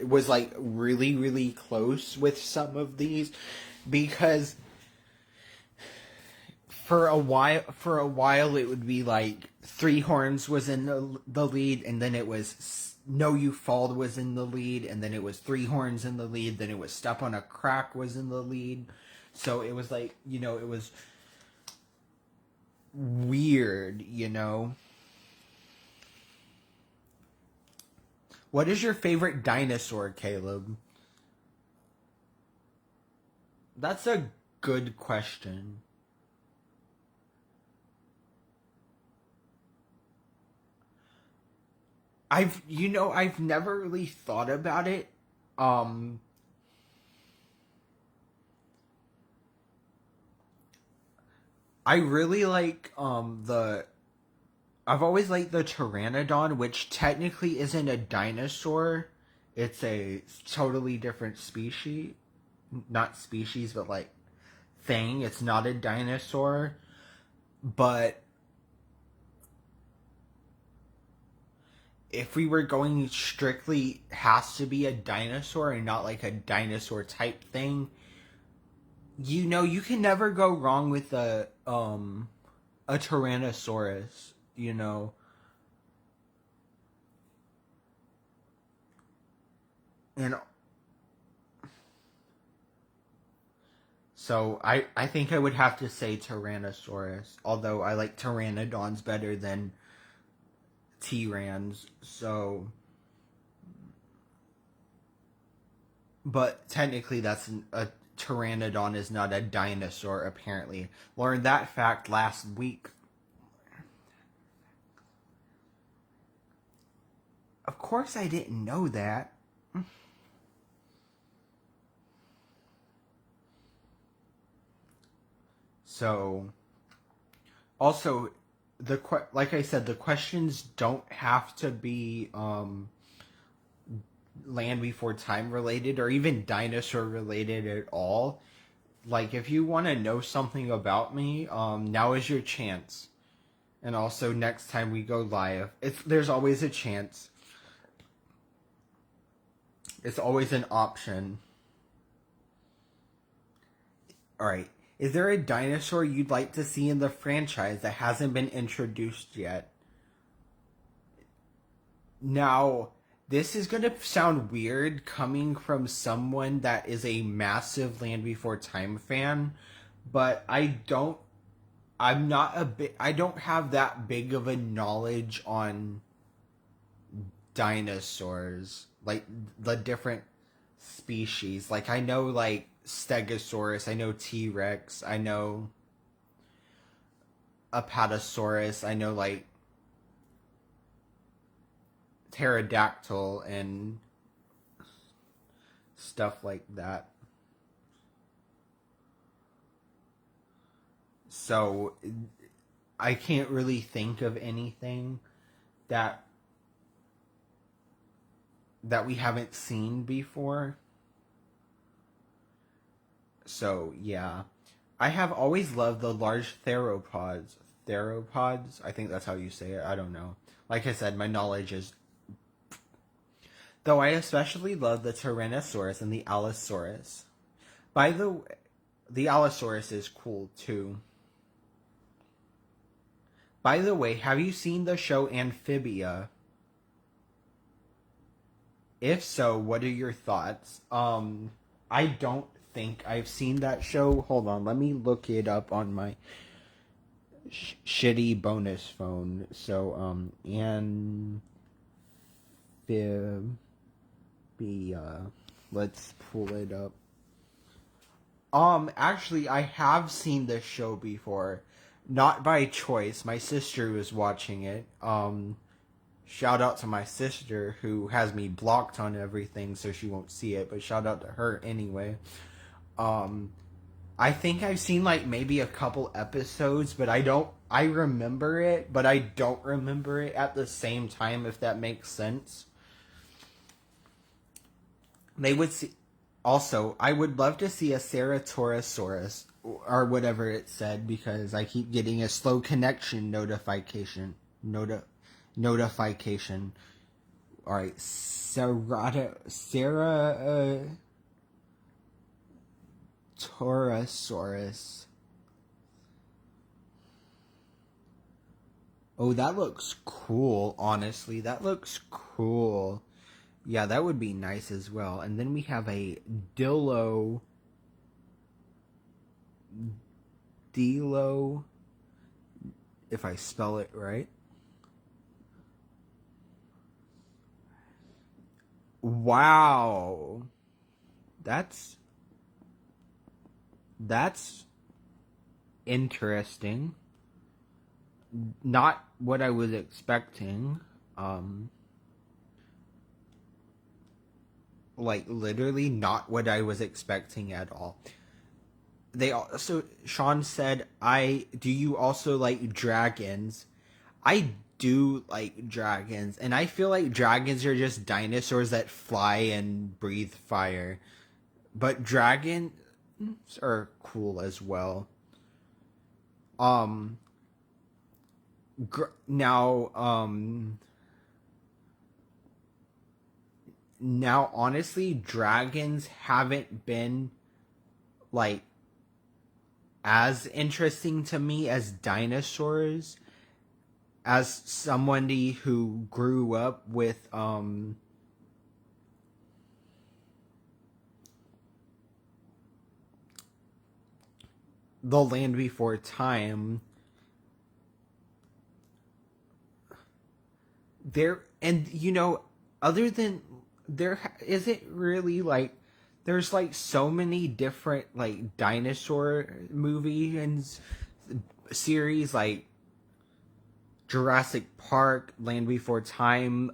was like really, really close with some of these, because for a while it would be like Three Horns was in the lead, and then it was No You Fall was in the lead, and then it was Three Horns in the lead, then it was Step on a Crack was in the lead. So it was like, it was weird. What is your favorite dinosaur, Caleb? That's a good question. I've never really thought about it. Um, I really like I've always liked the pteranodon, which technically isn't a dinosaur. It's a totally different species. Not species, but like thing. It's not a dinosaur. But if we were going strictly has to be a dinosaur and not like a dinosaur type thing, you can never go wrong with a Tyrannosaurus. And so I think I would have to say Tyrannosaurus, although I like Pteranodons better than T-Rans. So, but technically a Pteranodon is not a dinosaur, apparently. Learned that fact last week. Of course I didn't know that. So, also, like I said, the questions don't have to be Land Before Time related or even dinosaur related at all. Like, if you want to know something about me, now is your chance. And also, next time we go live, there's always a chance. It's always an option. Alright. Is there a dinosaur you'd like to see in the franchise that hasn't been introduced yet? Now, this is going to sound weird coming from someone that is a massive Land Before Time fan, but I don't have that big of a knowledge on dinosaurs, like the different species. Like, I know like Stegosaurus, I know T-Rex, I know Apatosaurus, I know like pterodactyl and stuff like that. So I can't really think of anything that we haven't seen before. So yeah, I have always loved the large theropods. Theropods, I think that's how you say it. I don't know. Like I said, my knowledge is. Though I especially love the Tyrannosaurus and the Allosaurus. By the way, the Allosaurus is cool too. By the way, have you seen the show Amphibia? If so, what are your thoughts? I don't think I've seen that show. Hold on, let me look it up on my shitty bonus phone. So, Amphibia. Let's pull it up. Actually, I have seen this show before. Not by choice. My sister was watching it. Shout out to my sister who has me blocked on everything so she won't see it, but shout out to her anyway. Um, I think I've seen like maybe a couple episodes, but I remember it, but I don't remember it at the same time, if that makes sense. They would see. Also, I would love to see a Ceratorosaurus or whatever it said because I keep getting a slow connection notification. All right, Ceratorosaurus. Oh, that looks cool. Honestly, that looks cool. Yeah, that would be nice as well. And then we have a Dilo, if I spell it right. Wow. That's interesting. Not what I was expecting. Like literally not what I was expecting at all. They also Sean said, do you also like dragons?" I do like dragons, and I feel like dragons are just dinosaurs that fly and breathe fire. But dragons are cool as well. Um now now honestly dragons haven't been like as interesting to me as dinosaurs, as somebody who grew up with The Land Before Time. There, and other than there isn't really like there's like so many different like dinosaur movie and series, like Jurassic Park, Land Before Time,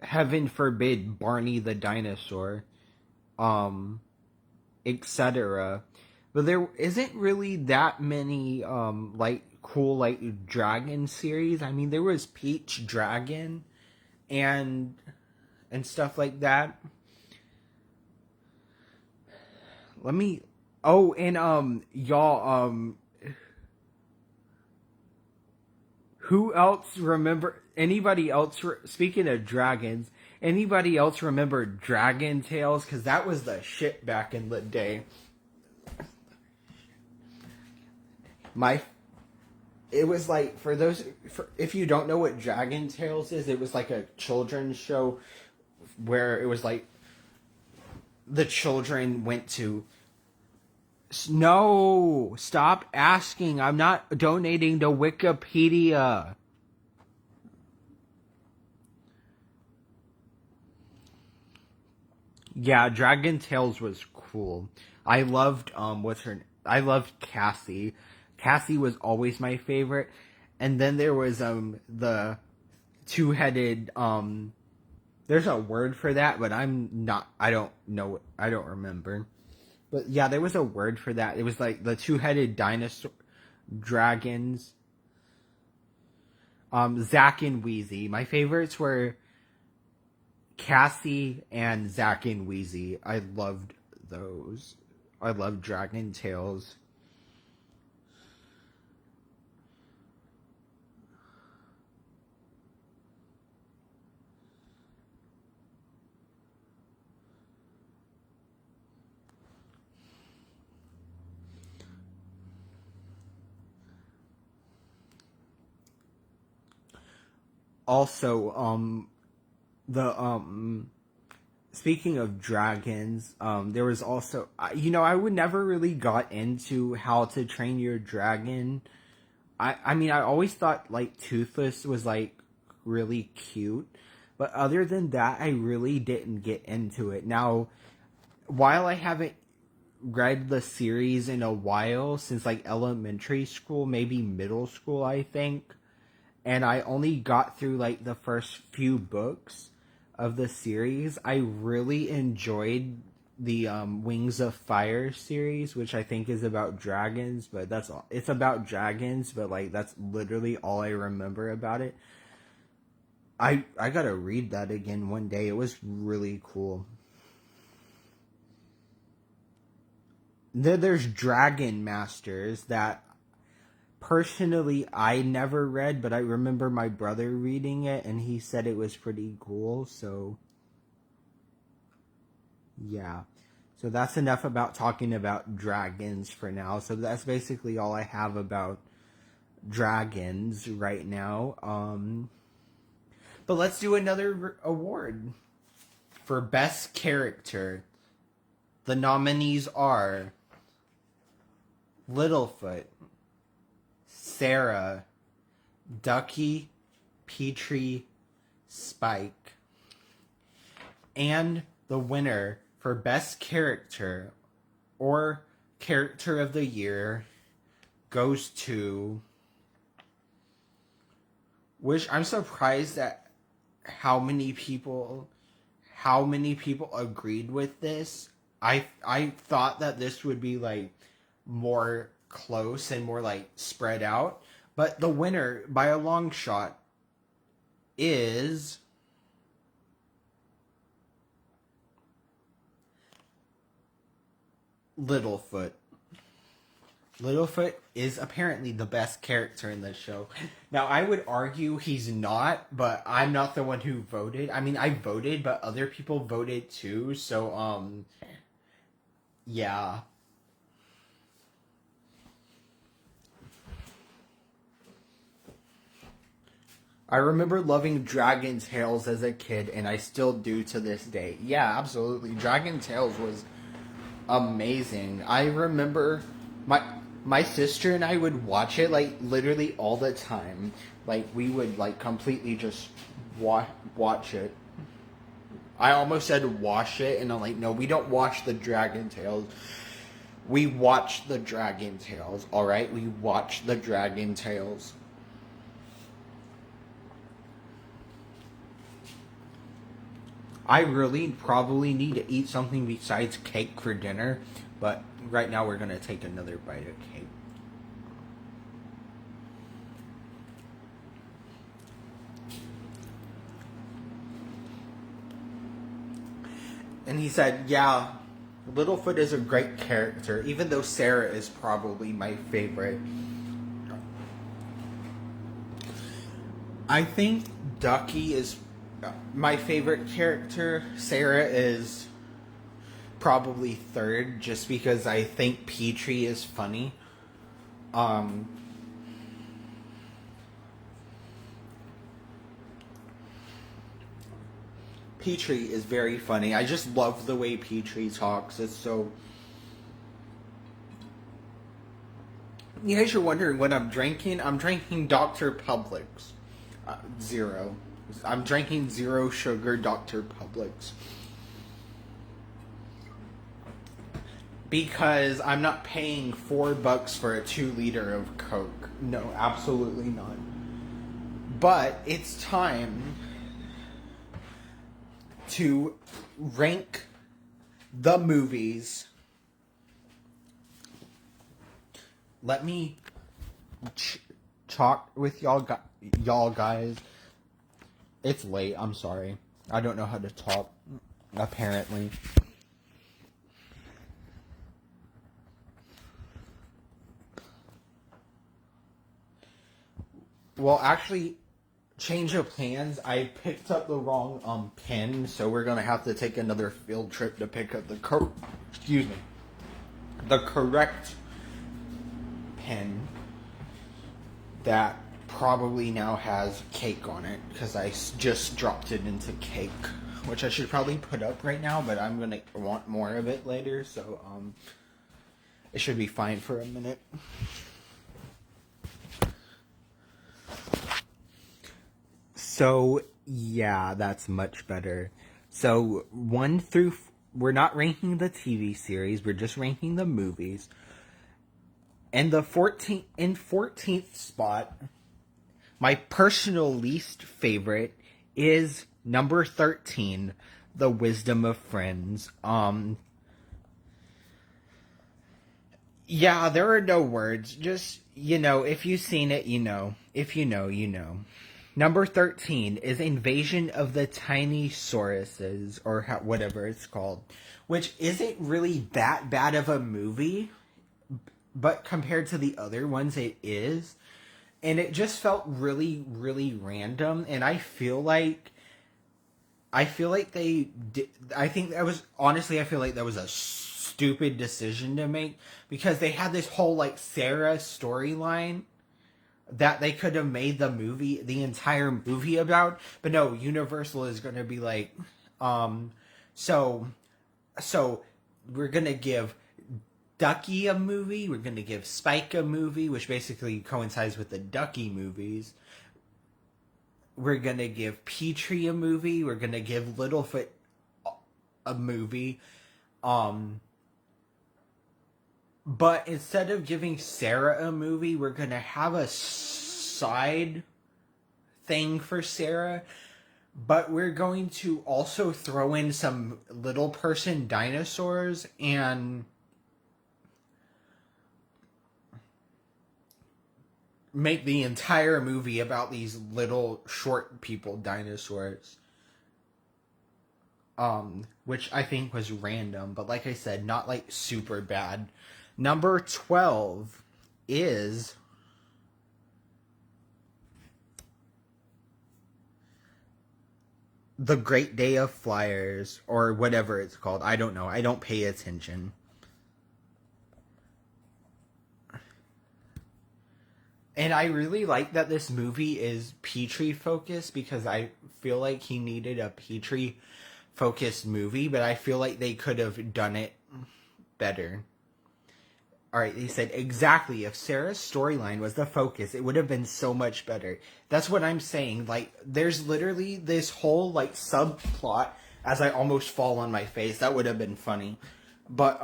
heaven forbid Barney the dinosaur, um etc. But there isn't really that many like cool like dragon series. I mean, there was Peach Dragon and stuff like that. Let me Oh, and y'all, who else remember anybody else speaking of dragons, anybody else remember Dragon Tales, cuz that was the shit back in the day. My It was like, if you don't know what Dragon Tales is, it was like a children's show where it was like the children went to. No, stop asking. I'm not donating to Wikipedia. Yeah, Dragon Tales was cool. I loved I loved Cassie. Cassie was always my favorite. And then there was the two-headed there's a word for that, but I don't know, I don't remember. But yeah, there was a word for that. It was like the two-headed dinosaur dragons. Zack and Wheezy. My favorites were Cassie and Zack and Wheezy. I loved those. I loved Dragon Tales. Also, the speaking of dragons, there was also, I would never really got into How to Train Your Dragon. I mean, I always thought like Toothless was like really cute, but other than that, I really didn't get into it. Now, while I haven't read the series in a while, since like elementary school, maybe middle school, I think, and I only got through like the first few books of the series, I really enjoyed the Wings of Fire series, which I think is about dragons, but that's all. It's about dragons, but like that's literally all I remember about it. I gotta read that again one day. It was really cool. Then there's Dragon Masters that personally I never read, but I remember my brother reading it and he said it was pretty cool. So yeah. So that's enough about talking about dragons for now. So that's basically all I have about dragons right now. But let's do another award for best character. The nominees are Littlefoot, Sarah, Ducky, Petrie, Spike. And the winner for best character or character of the year goes to, which I'm surprised at how many people agreed with this. I thought that this would be like more close and more like spread out, but the winner by a long shot is Littlefoot. Littlefoot is apparently the best character in the show. Now, I would argue he's not, but I'm not the one who voted. I mean, I voted, but other people voted too, so, yeah. I remember loving Dragon Tales as a kid, and I still do to this day. Yeah, absolutely. Dragon Tales was amazing. I remember my sister and I would watch it like literally all the time. Like we would like completely just watch it. I almost said wash it, and I'm like, no, we don't watch the Dragon Tales. We watch the Dragon Tales. All right, we watch the Dragon Tales. I really probably need to eat something besides cake for dinner, but right now we're going to take another bite of cake. And he said, yeah, Littlefoot is a great character, even though Sarah is probably my favorite. I think Ducky is my favorite character. Sarah is probably third, just because I think Petrie is funny. Petrie is very funny. I just love the way Petrie talks. It's so... You guys are wondering what I'm drinking? I'm drinking Dr. Publix. Zero. I'm drinking zero sugar Dr. Publix. Because I'm not paying $4 for a 2-liter of Coke. No, absolutely not. But it's time to rank the movies. Let me talk with y'all guys. It's late, I'm sorry. I don't know how to talk, apparently. Well, actually, change of plans. I picked up the wrong pen, so we're gonna have to take another field trip to pick up the the correct pen that probably now has cake on it because I just dropped it into cake, which I should probably put up right now, but I'm gonna want more of it later, so it should be fine for a minute. So yeah, that's much better. So we're not ranking the TV series, we're just ranking the movies. And the 14th spot, my personal least favorite is number 13, The Wisdom of Friends. Yeah, there are no words. Just, if you've seen it, you know. If you know, you know. Number 13 is Invasion of the Tiny Sauruses, or whatever it's called, which isn't really that bad of a movie, but compared to the other ones, it is. And it just felt really, really random, and I feel like they did. I feel like that was a stupid decision to make, because they had this whole like Sarah storyline that they could have made the entire movie about, but no, Universal is going to be like, so we're going to give Ducky a movie, we're going to give Spike a movie, which basically coincides with the Ducky movies. We're going to give Petrie a movie, we're going to give Littlefoot a movie. But instead of giving Sarah a movie, we're going to have a side thing for Sarah. But we're going to also throw in some little person dinosaurs and make the entire movie about these little short people dinosaurs. Which I think was random, but like I said, not like super bad. Number 12 is The Great Day of Flyers, or whatever it's called. I don't know. I don't pay attention. And I really like that this movie is Petrie focused, because I feel like he needed a Petrie focused movie, but I feel like they could have done it better. Alright, they said, exactly, if Sarah's storyline was the focus, it would have been so much better. That's what I'm saying. Like, there's literally this whole, like, subplot, as I almost fall on my face. That would have been funny. But,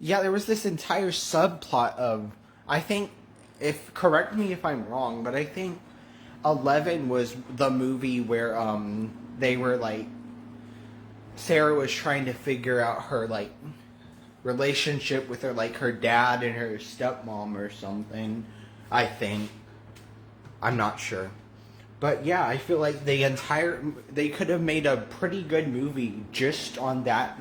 yeah, there was this entire subplot of, I think, correct me if I'm wrong, but I think 11 was the movie where, they were, like, Sarah was trying to figure out her, like, relationship with her dad and her stepmom or something, I think. I'm not sure. But yeah, I feel like they could have made a pretty good movie just on that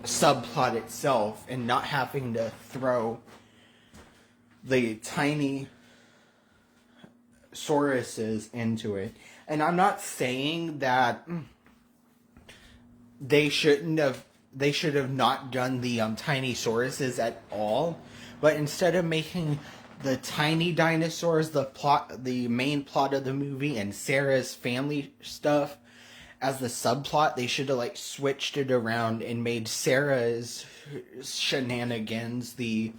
subplot itself, and not having to throw the tiny sauruses into it. And I'm not saying that they should have not done the tiny sauruses at all, but instead of making the tiny dinosaurs the main plot of the movie, and Sarah's family stuff as the subplot, they should have like switched it around and made Sarah's shenanigans the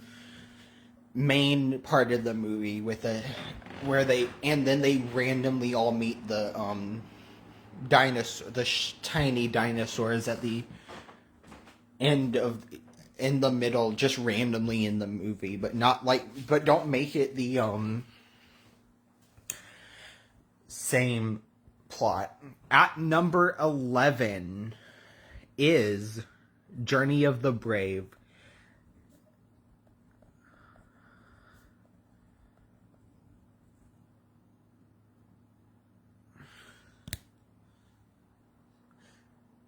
main part of the movie, and then they randomly all meet the tiny dinosaurs at the end of, in the middle, just randomly in the movie, but don't make it the same plot. At number 11 is Journey of the Brave.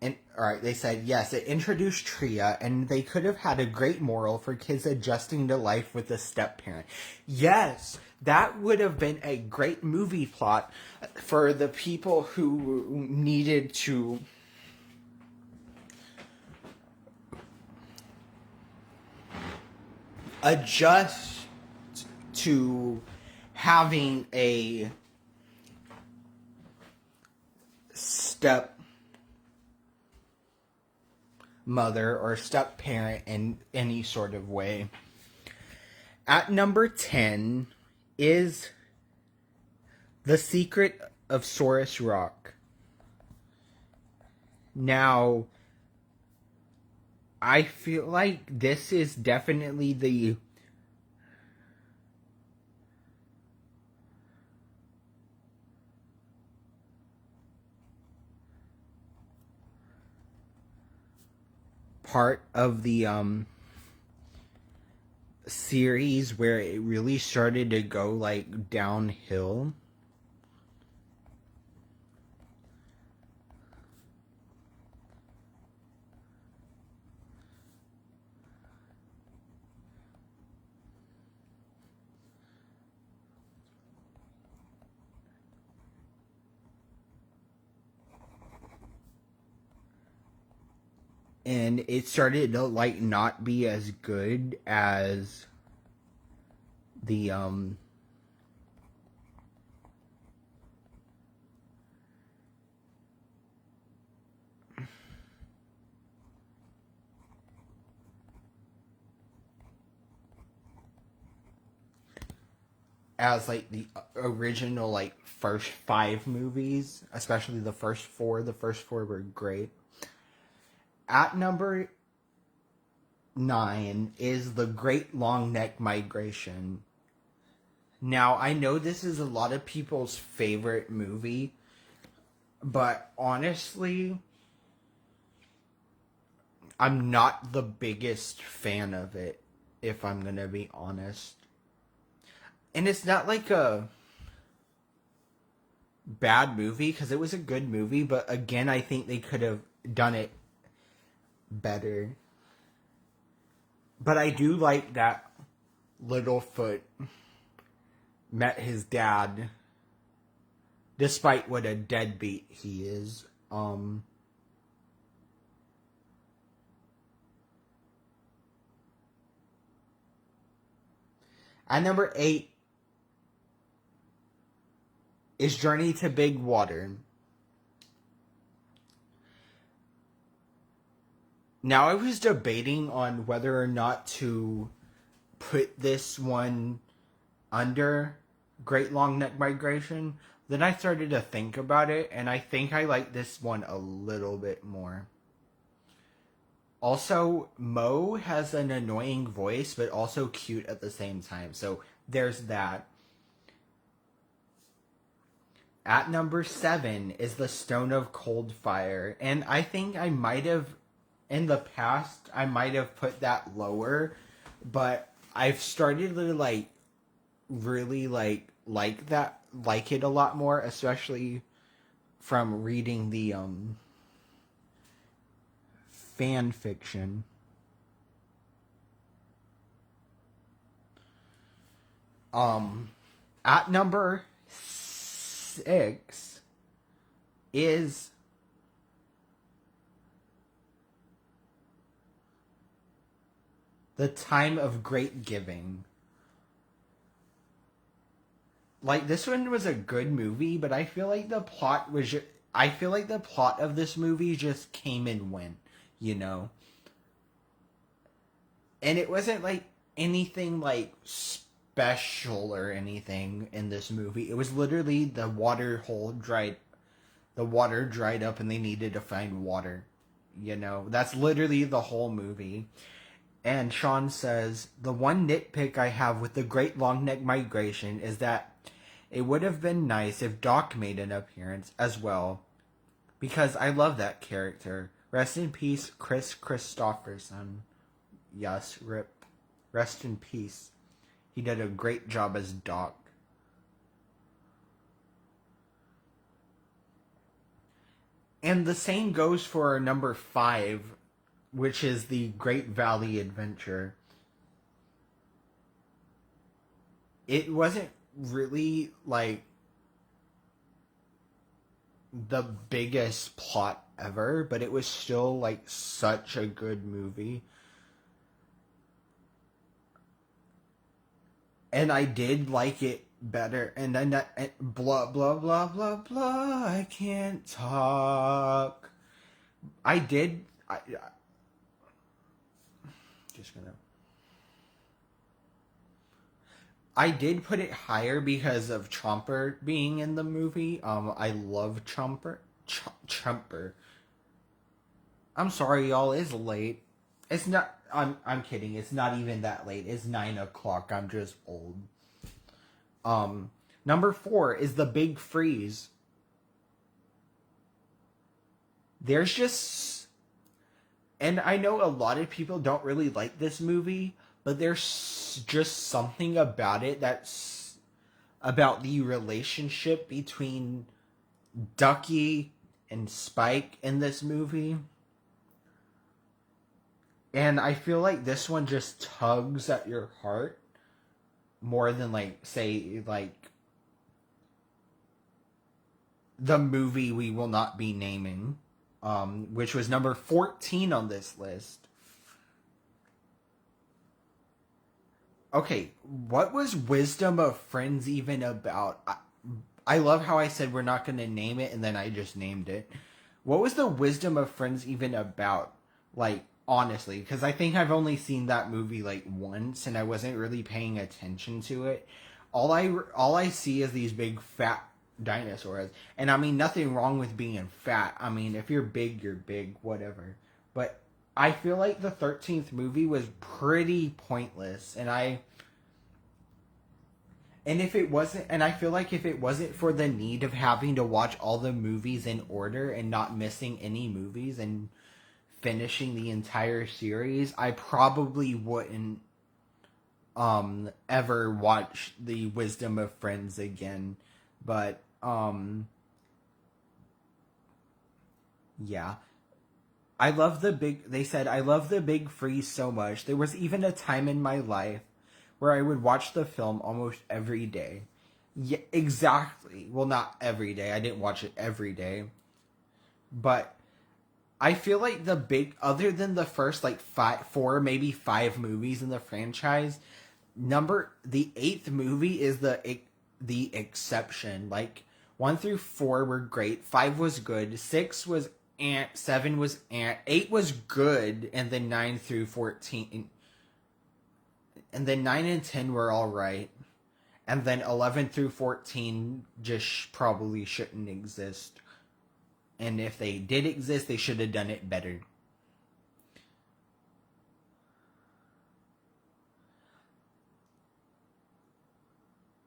And alright, they said, yes, it introduced Tria, and they could have had a great moral for kids adjusting to life with a step-parent. Yes, that would have been a great movie plot for the people who needed to adjust to having a step mother or step parent in any sort of way. At number 10 is The Secret of Saurus Rock. Now, I feel like this is definitely the part of the series where it really started to go like downhill. And it started to like not be as good as the as like the original like first 5 movies, especially the first 4. The first 4 were great. At number 9 is The Great Long Neck Migration. Now, I know this is a lot of people's favorite movie, but honestly, I'm not the biggest fan of it, if I'm gonna be honest. And it's not like a bad movie, because it was a good movie, but again, I think they could have done it better. But I do like that Littlefoot met his dad, despite what a deadbeat he is. At number 8 is Journey to Big Water. Now, I was debating on whether or not to put this one under Great Long Neck Migration. Then I started to think about it, and I think I like this one a little bit more. Also, Mo has an annoying voice, but also cute at the same time. So there's that. At number 7 is The Stone of Cold Fire. And I think I might have, in the past, I might have put that lower. But I've started to, like, really, like it a lot more. Especially from reading the, fan fiction. At number 6 is The Time of Great Giving. Like, this one was a good movie, but I feel like the plot of this movie just came and went, you know? And it wasn't like anything like special or anything in this movie. It was literally the water dried up and they needed to find water. You know, that's literally the whole movie. And Sean says, the one nitpick I have with the Great Long Neck Migration is that it would have been nice if Doc made an appearance as well, because I love that character. Rest in peace, Chris Christopherson. Yes, rip. Rest in peace. He did a great job as Doc. And the same goes for number 5, which is the Great Valley Adventure. It wasn't really, like, the biggest plot ever, but it was still, like, such a good movie. And I did like it better. And then that blah blah blah blah blah. I can't talk. I did. I just gonna. I did put it higher because of Chomper being in the movie. I love Chomper. Chomper. I'm sorry, y'all. It's late. It's not. I'm kidding. It's not even that late. It's 9 o'clock. I'm just old. Number 4 is The Big Freeze. There's just, and I know a lot of people don't really like this movie, but there's just something about it that's about the relationship between Ducky and Spike in this movie. And I feel like this one just tugs at your heart more than, like, say, like, the movie we will not be naming, which was number 14 on this list. Okay, what was Wisdom of Friends even about? I love how I said we're not going to name it, and then I just named it. What was the Wisdom of Friends even about? Like, honestly, because I think I've only seen that movie like once, and I wasn't really paying attention to it. All I see is these big fat dinosaurs, and I mean, nothing wrong with being fat. I mean, if you're big, whatever. But I feel like the 13th movie was pretty pointless, and I feel like if it wasn't for the need of having to watch all the movies in order and not missing any movies and finishing the entire series, I probably wouldn't ever watch The Wisdom of Friends again. But yeah. They said, I love The Big Freeze so much. There was even a time in my life where I would watch the film almost every day. Yeah, exactly. Well, not every day. I didn't watch it every day. But I feel like other than the first like 4, maybe 5 movies in the franchise, the 8th movie is the exception. Like 1 through 4 were great. 5 was good. 6 was 7 was 8 was good, and then 9 through 14, and then 9 and 10 were all right, and then 11 through 14 just probably shouldn't exist. And if they did exist, they should have done it better.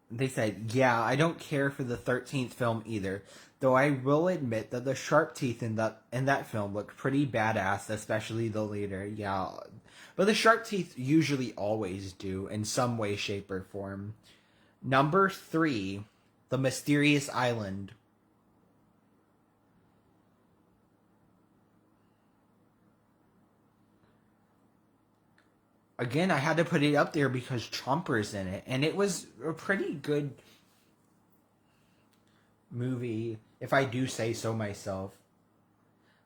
They said, yeah, I don't care for the 13th film either, though I will admit that the sharp teeth in that film looked pretty badass, especially the later. Yeah, but the sharp teeth usually always do in some way, shape, or form. Number 3, The Mysterious Island. Again, I had to put it up there because Chomper's in it, and it was a pretty good movie, if I do say so myself.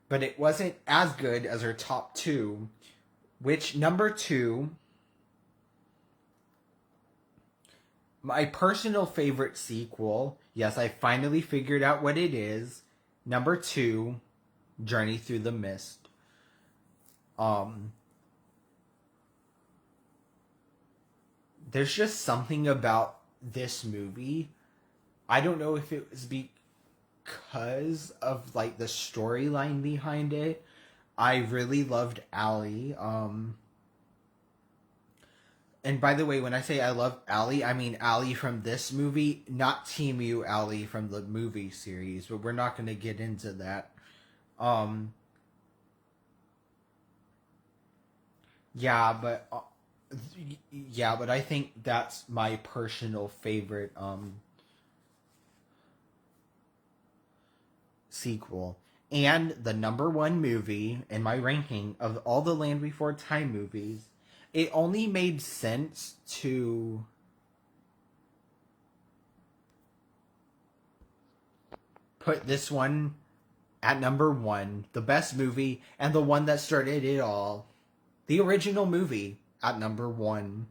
But it wasn't as good as her top 2, which number 2, my personal favorite sequel. Yes, I finally figured out what it is. Number 2, Journey Through the Mist. There's just something about this movie. I don't know if it was because of like the storyline behind it. I really loved Allie. And by the way, when I say I love Allie, I mean Allie from this movie, not Timu Allie from the movie series. But we're not going to get into that. Yeah, but I think that's my personal favorite sequel. And the number 1 movie in my ranking of all the Land Before Time movies, it only made sense to put this one at number 1, the best movie, and the one that started it all, the original movie, at number 1.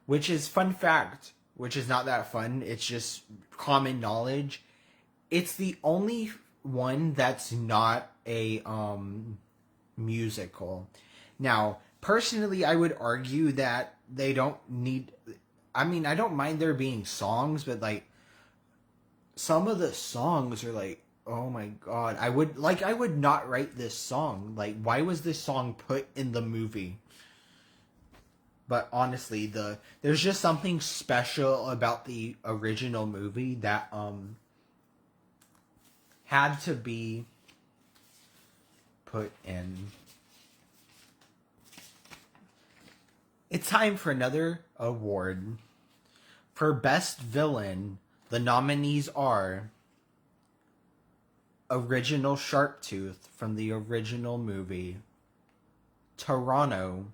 Which is, fun fact, which is not that fun. It's just common knowledge. It's the only one that's not a musical. Now, personally, I would argue that they don't need. I mean, I don't mind there being songs, but like some of the songs are like, oh my god, I would not write this song. Like, why was this song put in the movie? But honestly, there's just something special about the original movie that had to be put in. It's time for another award. For Best Villain, the nominees are Original Sharptooth from the original movie, Toronto,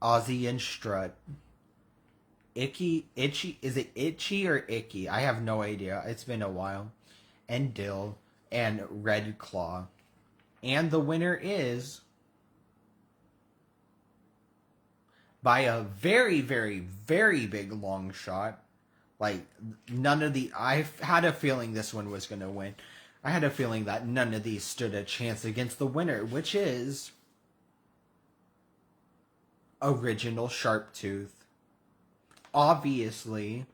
Ozzy and Strut, Itchy, is it Itchy or Icky? I have no idea. It's been a while. And Dill, and Red Claw. And the winner is, by a very, very, very big long shot, like, I had a feeling this one was going to win. I had a feeling that none of these stood a chance against the winner, which is Original Sharptooth. Obviously,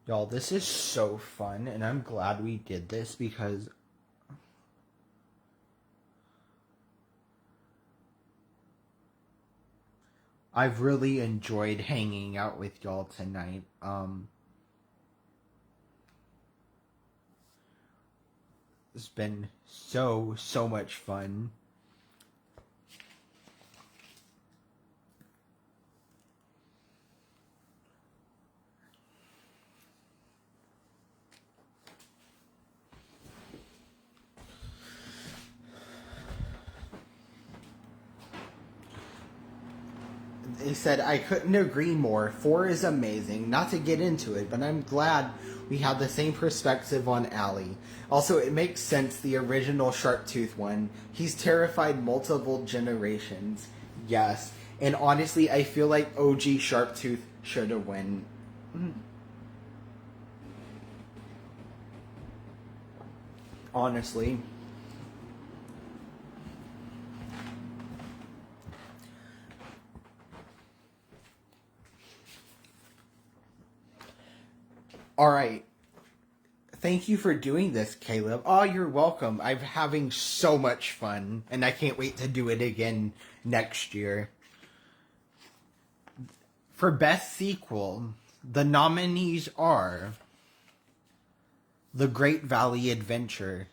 y'all, this is so fun, and I'm glad we did this because I've really enjoyed hanging out with y'all tonight. It's been so much fun. He said, I couldn't agree more. 4 is amazing. Not to get into it, but I'm glad we have the same perspective on Allie. Also, it makes sense, the original Sharptooth one. He's terrified multiple generations. Yes. And honestly, I feel like OG Sharptooth should have won. Honestly. All right. Thank you for doing this, Caleb. Oh, you're welcome. I'm having so much fun, and I can't wait to do it again next year. For Best Sequel, the nominees are The Great Valley Adventure,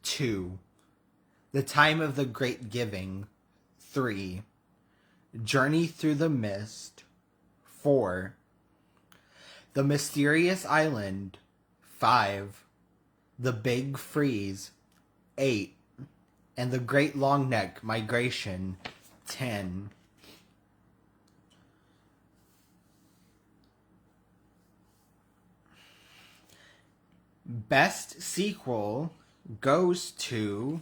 2. The Time of the Great Giving, 3. Journey Through the Mist, 4. The Mysterious Island, 5. The Big Freeze, 8. And The Great Long Neck Migration, 10. Best Sequel goes to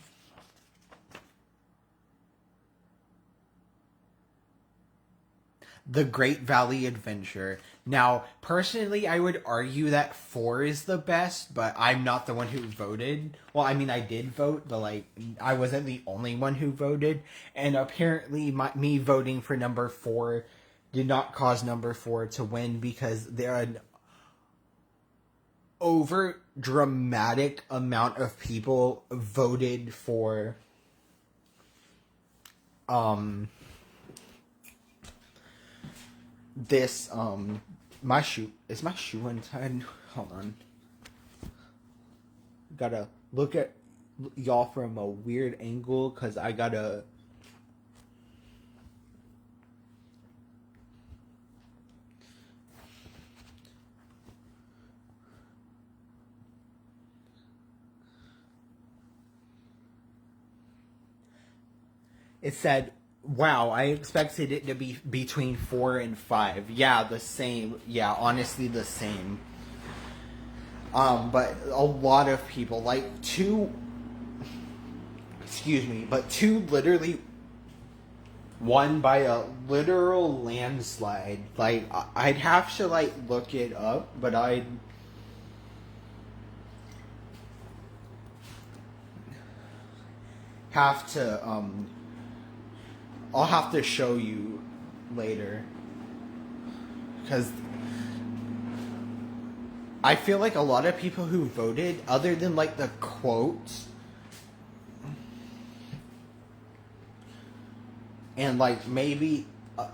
The Great Valley Adventure. Now, personally, I would argue that 4 is the best, but I'm not the one who voted. Well, I mean, I did vote, but, like, I wasn't the only one who voted. And apparently, me voting for number 4 did not cause number 4 to win because there are an over dramatic amount of people voted for this my shoe untied? Hold on, gotta look at y'all from a weird angle because I gotta it said, wow, I expected it to be between 4 and 5. Yeah, the same. Yeah, honestly, the same. But a lot of people, like 2, excuse me, but 2 literally won by a literal landslide. Like I'd have to like look it up, but I'd have to I'll have to show you later because I feel like a lot of people who voted, other than like the quotes and like maybe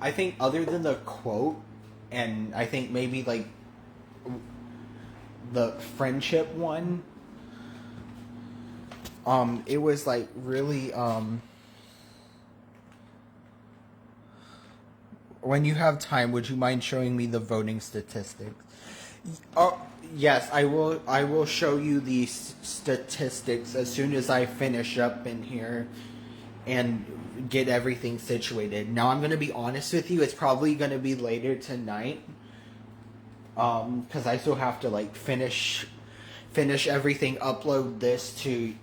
I think other than the quote and I think maybe like the friendship one, it was like really when you have time, would you mind showing me the voting statistics? Oh, yes, I will. I will show you the statistics as soon as I finish up in here and get everything situated. Now, I'm gonna be honest with you. It's probably gonna be later tonight, because I still have to like finish everything, upload this to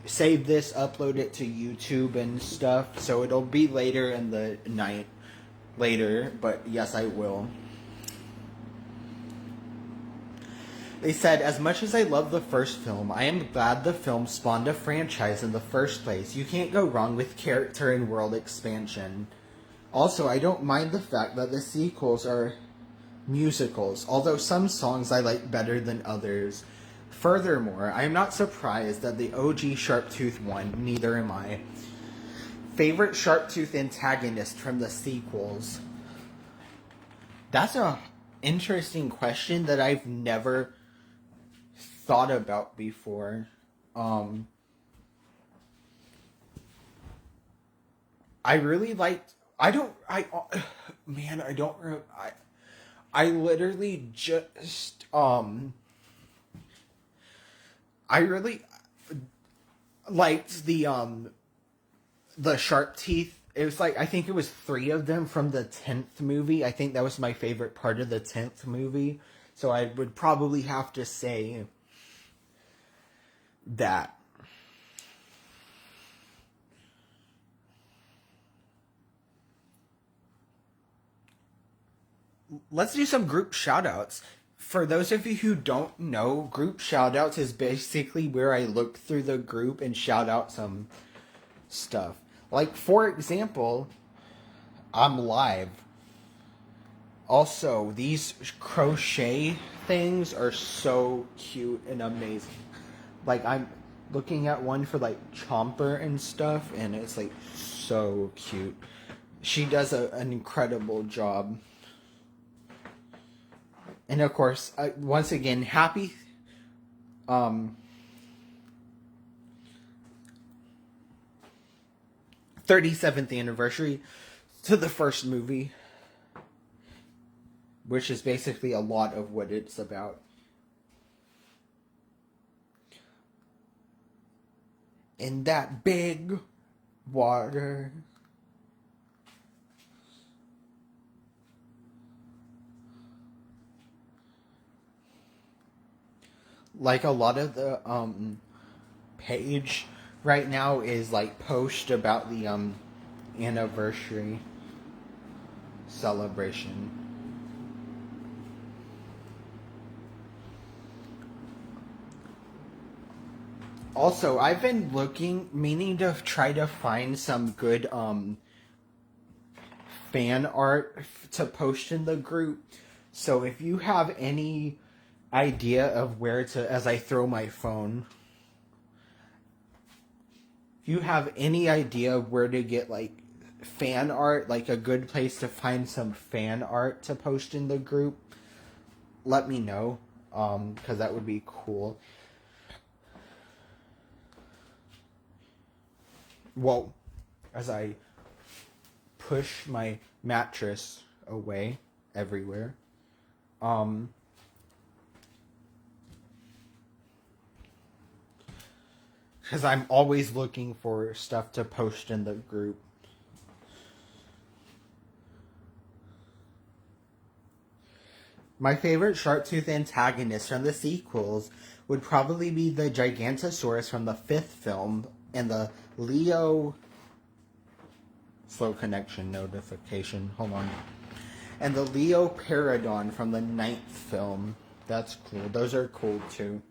save this, upload it to YouTube and stuff. So it'll be later in the night. Later, but yes, I will. They said, as much as I love the first film, I am glad the film spawned a franchise in the first place. You can't go wrong with character and world expansion. Also, I don't mind the fact that the sequels are musicals, although some songs I like better than others. Furthermore, I am not surprised that the OG Sharptooth won, neither am I. Favorite Sharptooth antagonist from the sequels? That's a interesting question that I've never thought about before. I really liked. I don't. Man, I don't. I literally just. I really liked the shark teeth. It was like, I think it was 3 of them from the 10th movie. I think that was my favorite part of the 10th movie. So I would probably have to say that. Let's do some group shoutouts. For those of you who don't know, group shoutouts is basically where I look through the group and shout out some stuff. Like, for example, I'm live. Also, these crochet things are so cute and amazing. Like, I'm looking at one for, like, Chomper and stuff, and it's, like, so cute. She does an incredible job. And, of course, once again, happy... 37th anniversary to the first movie, which is basically a lot of what it's about. In that big water. Like a lot of the page right now is like post about the anniversary celebration. Also, I've been meaning to try to find some good fan art to post in the group. So if you have any idea of where to, as I throw my phone, if you have any idea of where to get like fan art, like a good place to find some fan art to post in the group, let me know, because that would be cool. Whoa, as I push my mattress away everywhere. Because I'm always looking for stuff to post in the group. My favorite Sharptooth antagonist from the sequels would probably be the Gigantosaurus from the 5th film and the Slow connection notification. Hold on. And the Leo Paradon from the 9th film. That's cool. Those are cool too.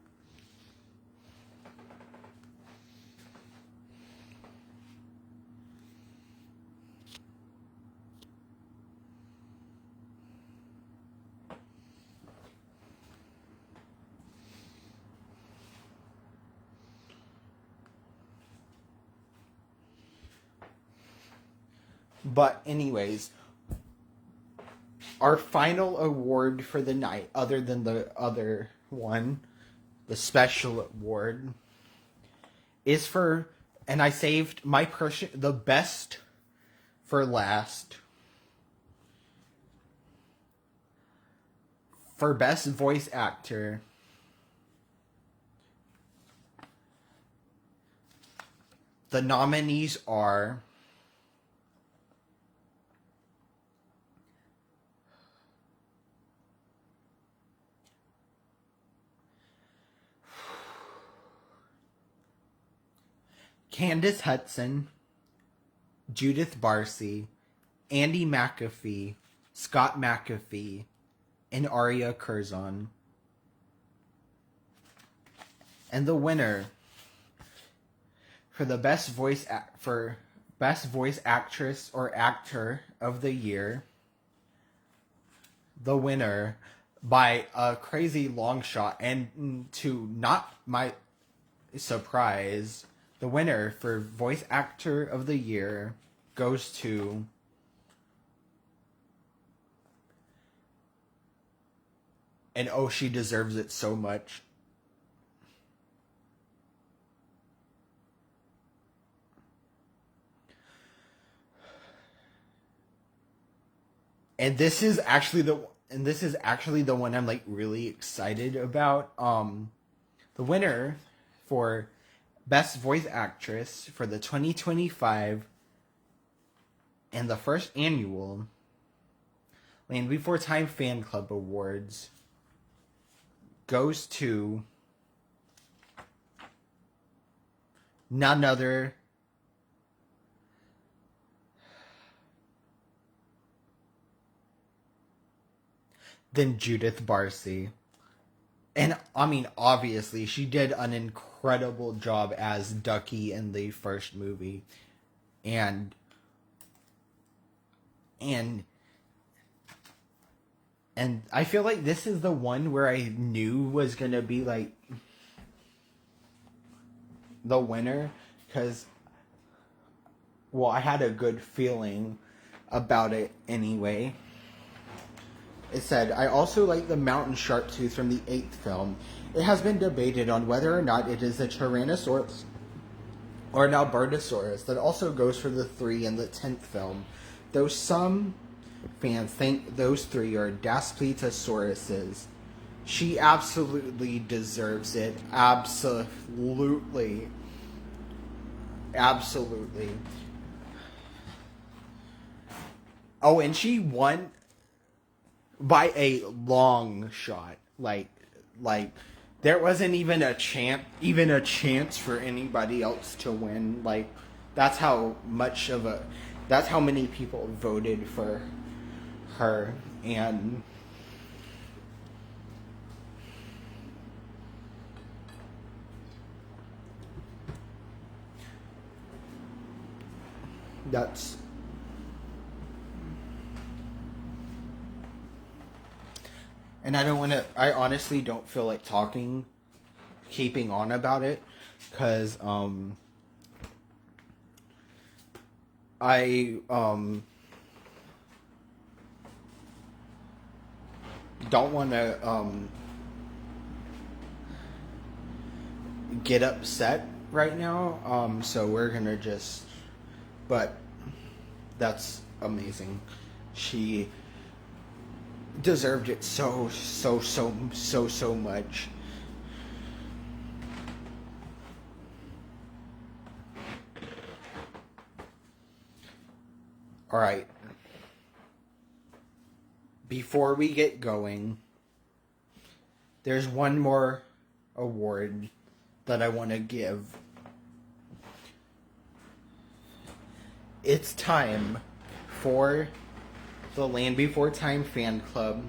But anyways, our final award for the night, other than the other one, the special award, is for, and I saved the best for last. For best voice actor, the nominees are Candace Hudson, Judith Barcy, Andy McAfee, Scott McAfee, and Arya Curzon. And the winner for the best voice actress or actor of the year, the winner by a crazy long shot, and to not my surprise, the winner for voice actor of the year goes to and oh, she deserves it so much. And this is actually the one I'm like really excited about. The winner for Best Voice Actress for the 2025 and the first annual Land Before Time Fan Club Awards goes to none other than Judith Barcy. And, I mean, obviously, she did an incredible job as Ducky in the first movie. And I feel like this is the one where I knew was going to be, like, the winner. Because, well, I had a good feeling about it anyway. It said, I also like the mountain shark tooth from the 8th film. It has been debated on whether or not it is a Tyrannosaurus or an Albertosaurus that also goes for the 3 in the 10th film, though some fans think those 3 are Daspletosaurus. She absolutely deserves it. Absolutely. Absolutely. Oh, and she won by a long shot. Like there wasn't even a chance for anybody else to win. Like that's how many people voted for her. And that's and I honestly don't feel like keeping on about it, because I don't want to get upset right now, so we're gonna but that's amazing. She deserved it so much. All right. Before we get going, there's one more award that I want to give. it's time for the Land Before Time Fan Club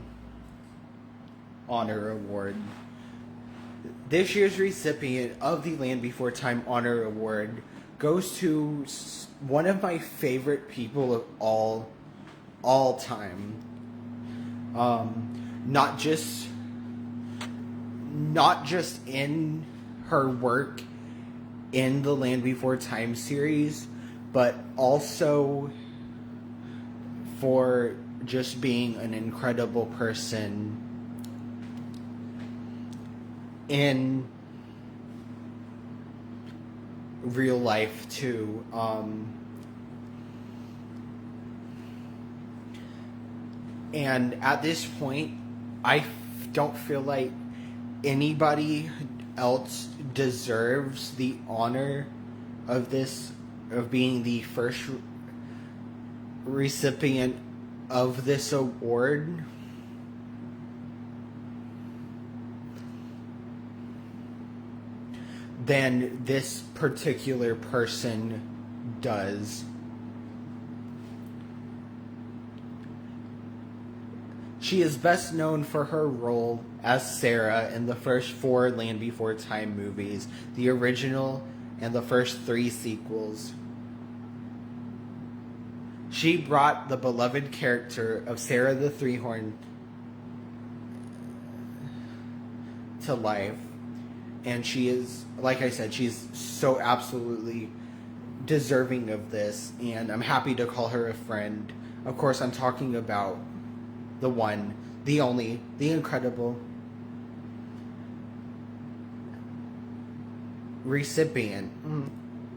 Honor Award. This year's recipient of the Land Before Time Honor Award goes to one of my favorite people of all time. Not just in her work in the Land Before Time series, but also for just being an incredible person in real life too. And at this point, I don't feel like anybody else deserves the honor of being the first recipient of this award. Than this particular person does. She is best known for her role as Sarah in the first 4 Land Before Time movies, the original and the first 3 sequels. She brought the beloved character of Sarah the Three-Horn to life. And she is, like I said, she's so absolutely deserving of this. And I'm happy to call her a friend. Of course, I'm talking about the one, the only, the incredible recipient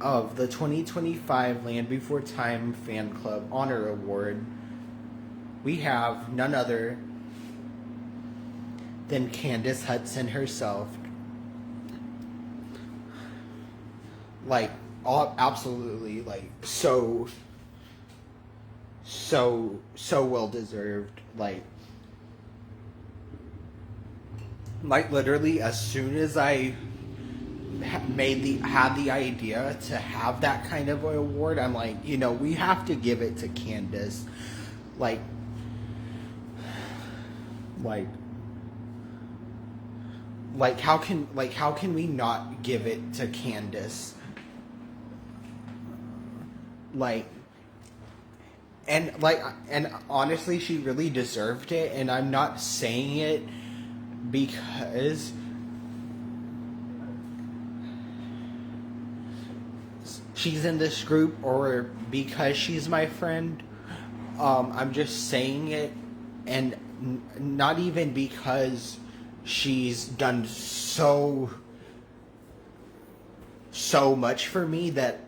of the 2025 Land Before Time Fan Club Honor Award. We have none other than Candace Hudson herself. Like, absolutely, like, so well deserved. Like literally, as soon as I had the idea to have that kind of award, I'm like, we have to give it to Candace. Like how can we not give it to Candace? And honestly, she really deserved it, and I'm not saying it because she's in this group or because she's my friend. I'm just saying it, and not even because she's done so much for me that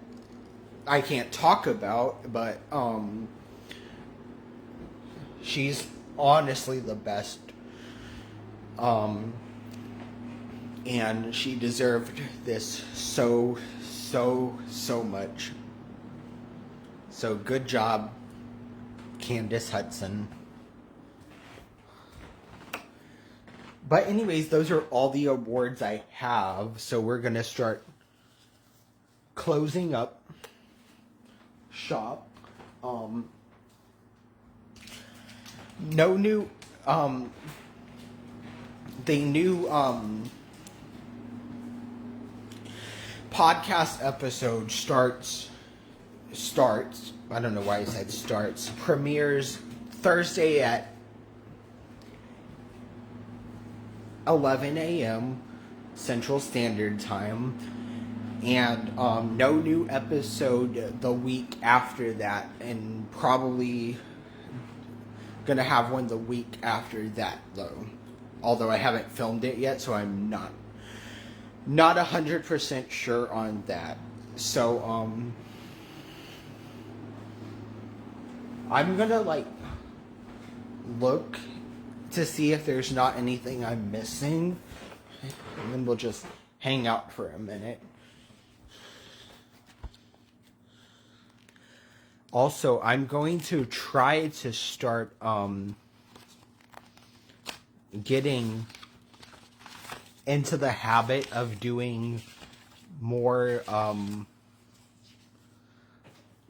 I can't talk about, but she's honestly the best, and she deserved this so much. So good job, Candace Hudson. But anyways, those are all the awards I have, so we're gonna start closing up shop. No new the new podcast episode starts I don't know why I said starts, premieres Thursday at 11 a.m. Central Standard Time. And no new episode the week after that, and probably gonna have one the week after that though. Although I haven't filmed it yet, so I'm not 100% sure on that. So I'm gonna look to see if there's not anything I'm missing, and then we'll just hang out for a minute. Also, I'm going to try to start getting into the habit of doing more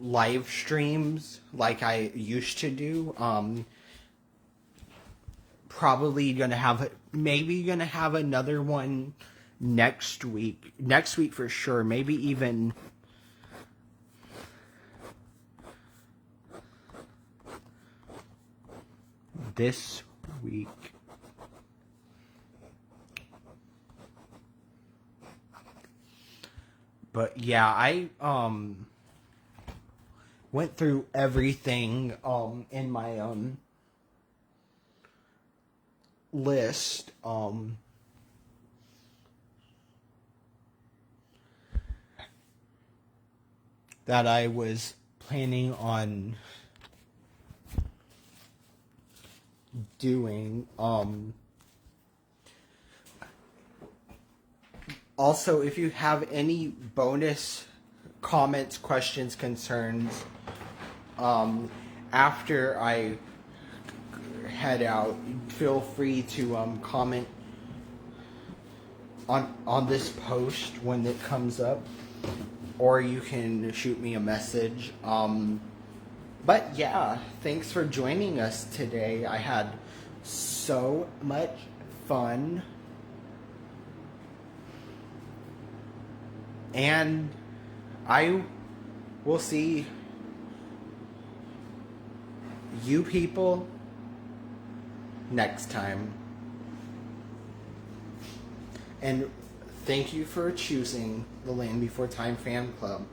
live streams like I used to do. Probably maybe gonna have another one next week. Next week for sure. Maybe even this week. But yeah, I went through everything in my list that I was planning on doing. Also, if you have any bonus comments, questions, concerns, after I head out, feel free to comment on this post when it comes up, or you can shoot me a message. But yeah, thanks for joining us today. I had so much fun. And I will see you people next time. And thank you for choosing the Land Before Time fan club.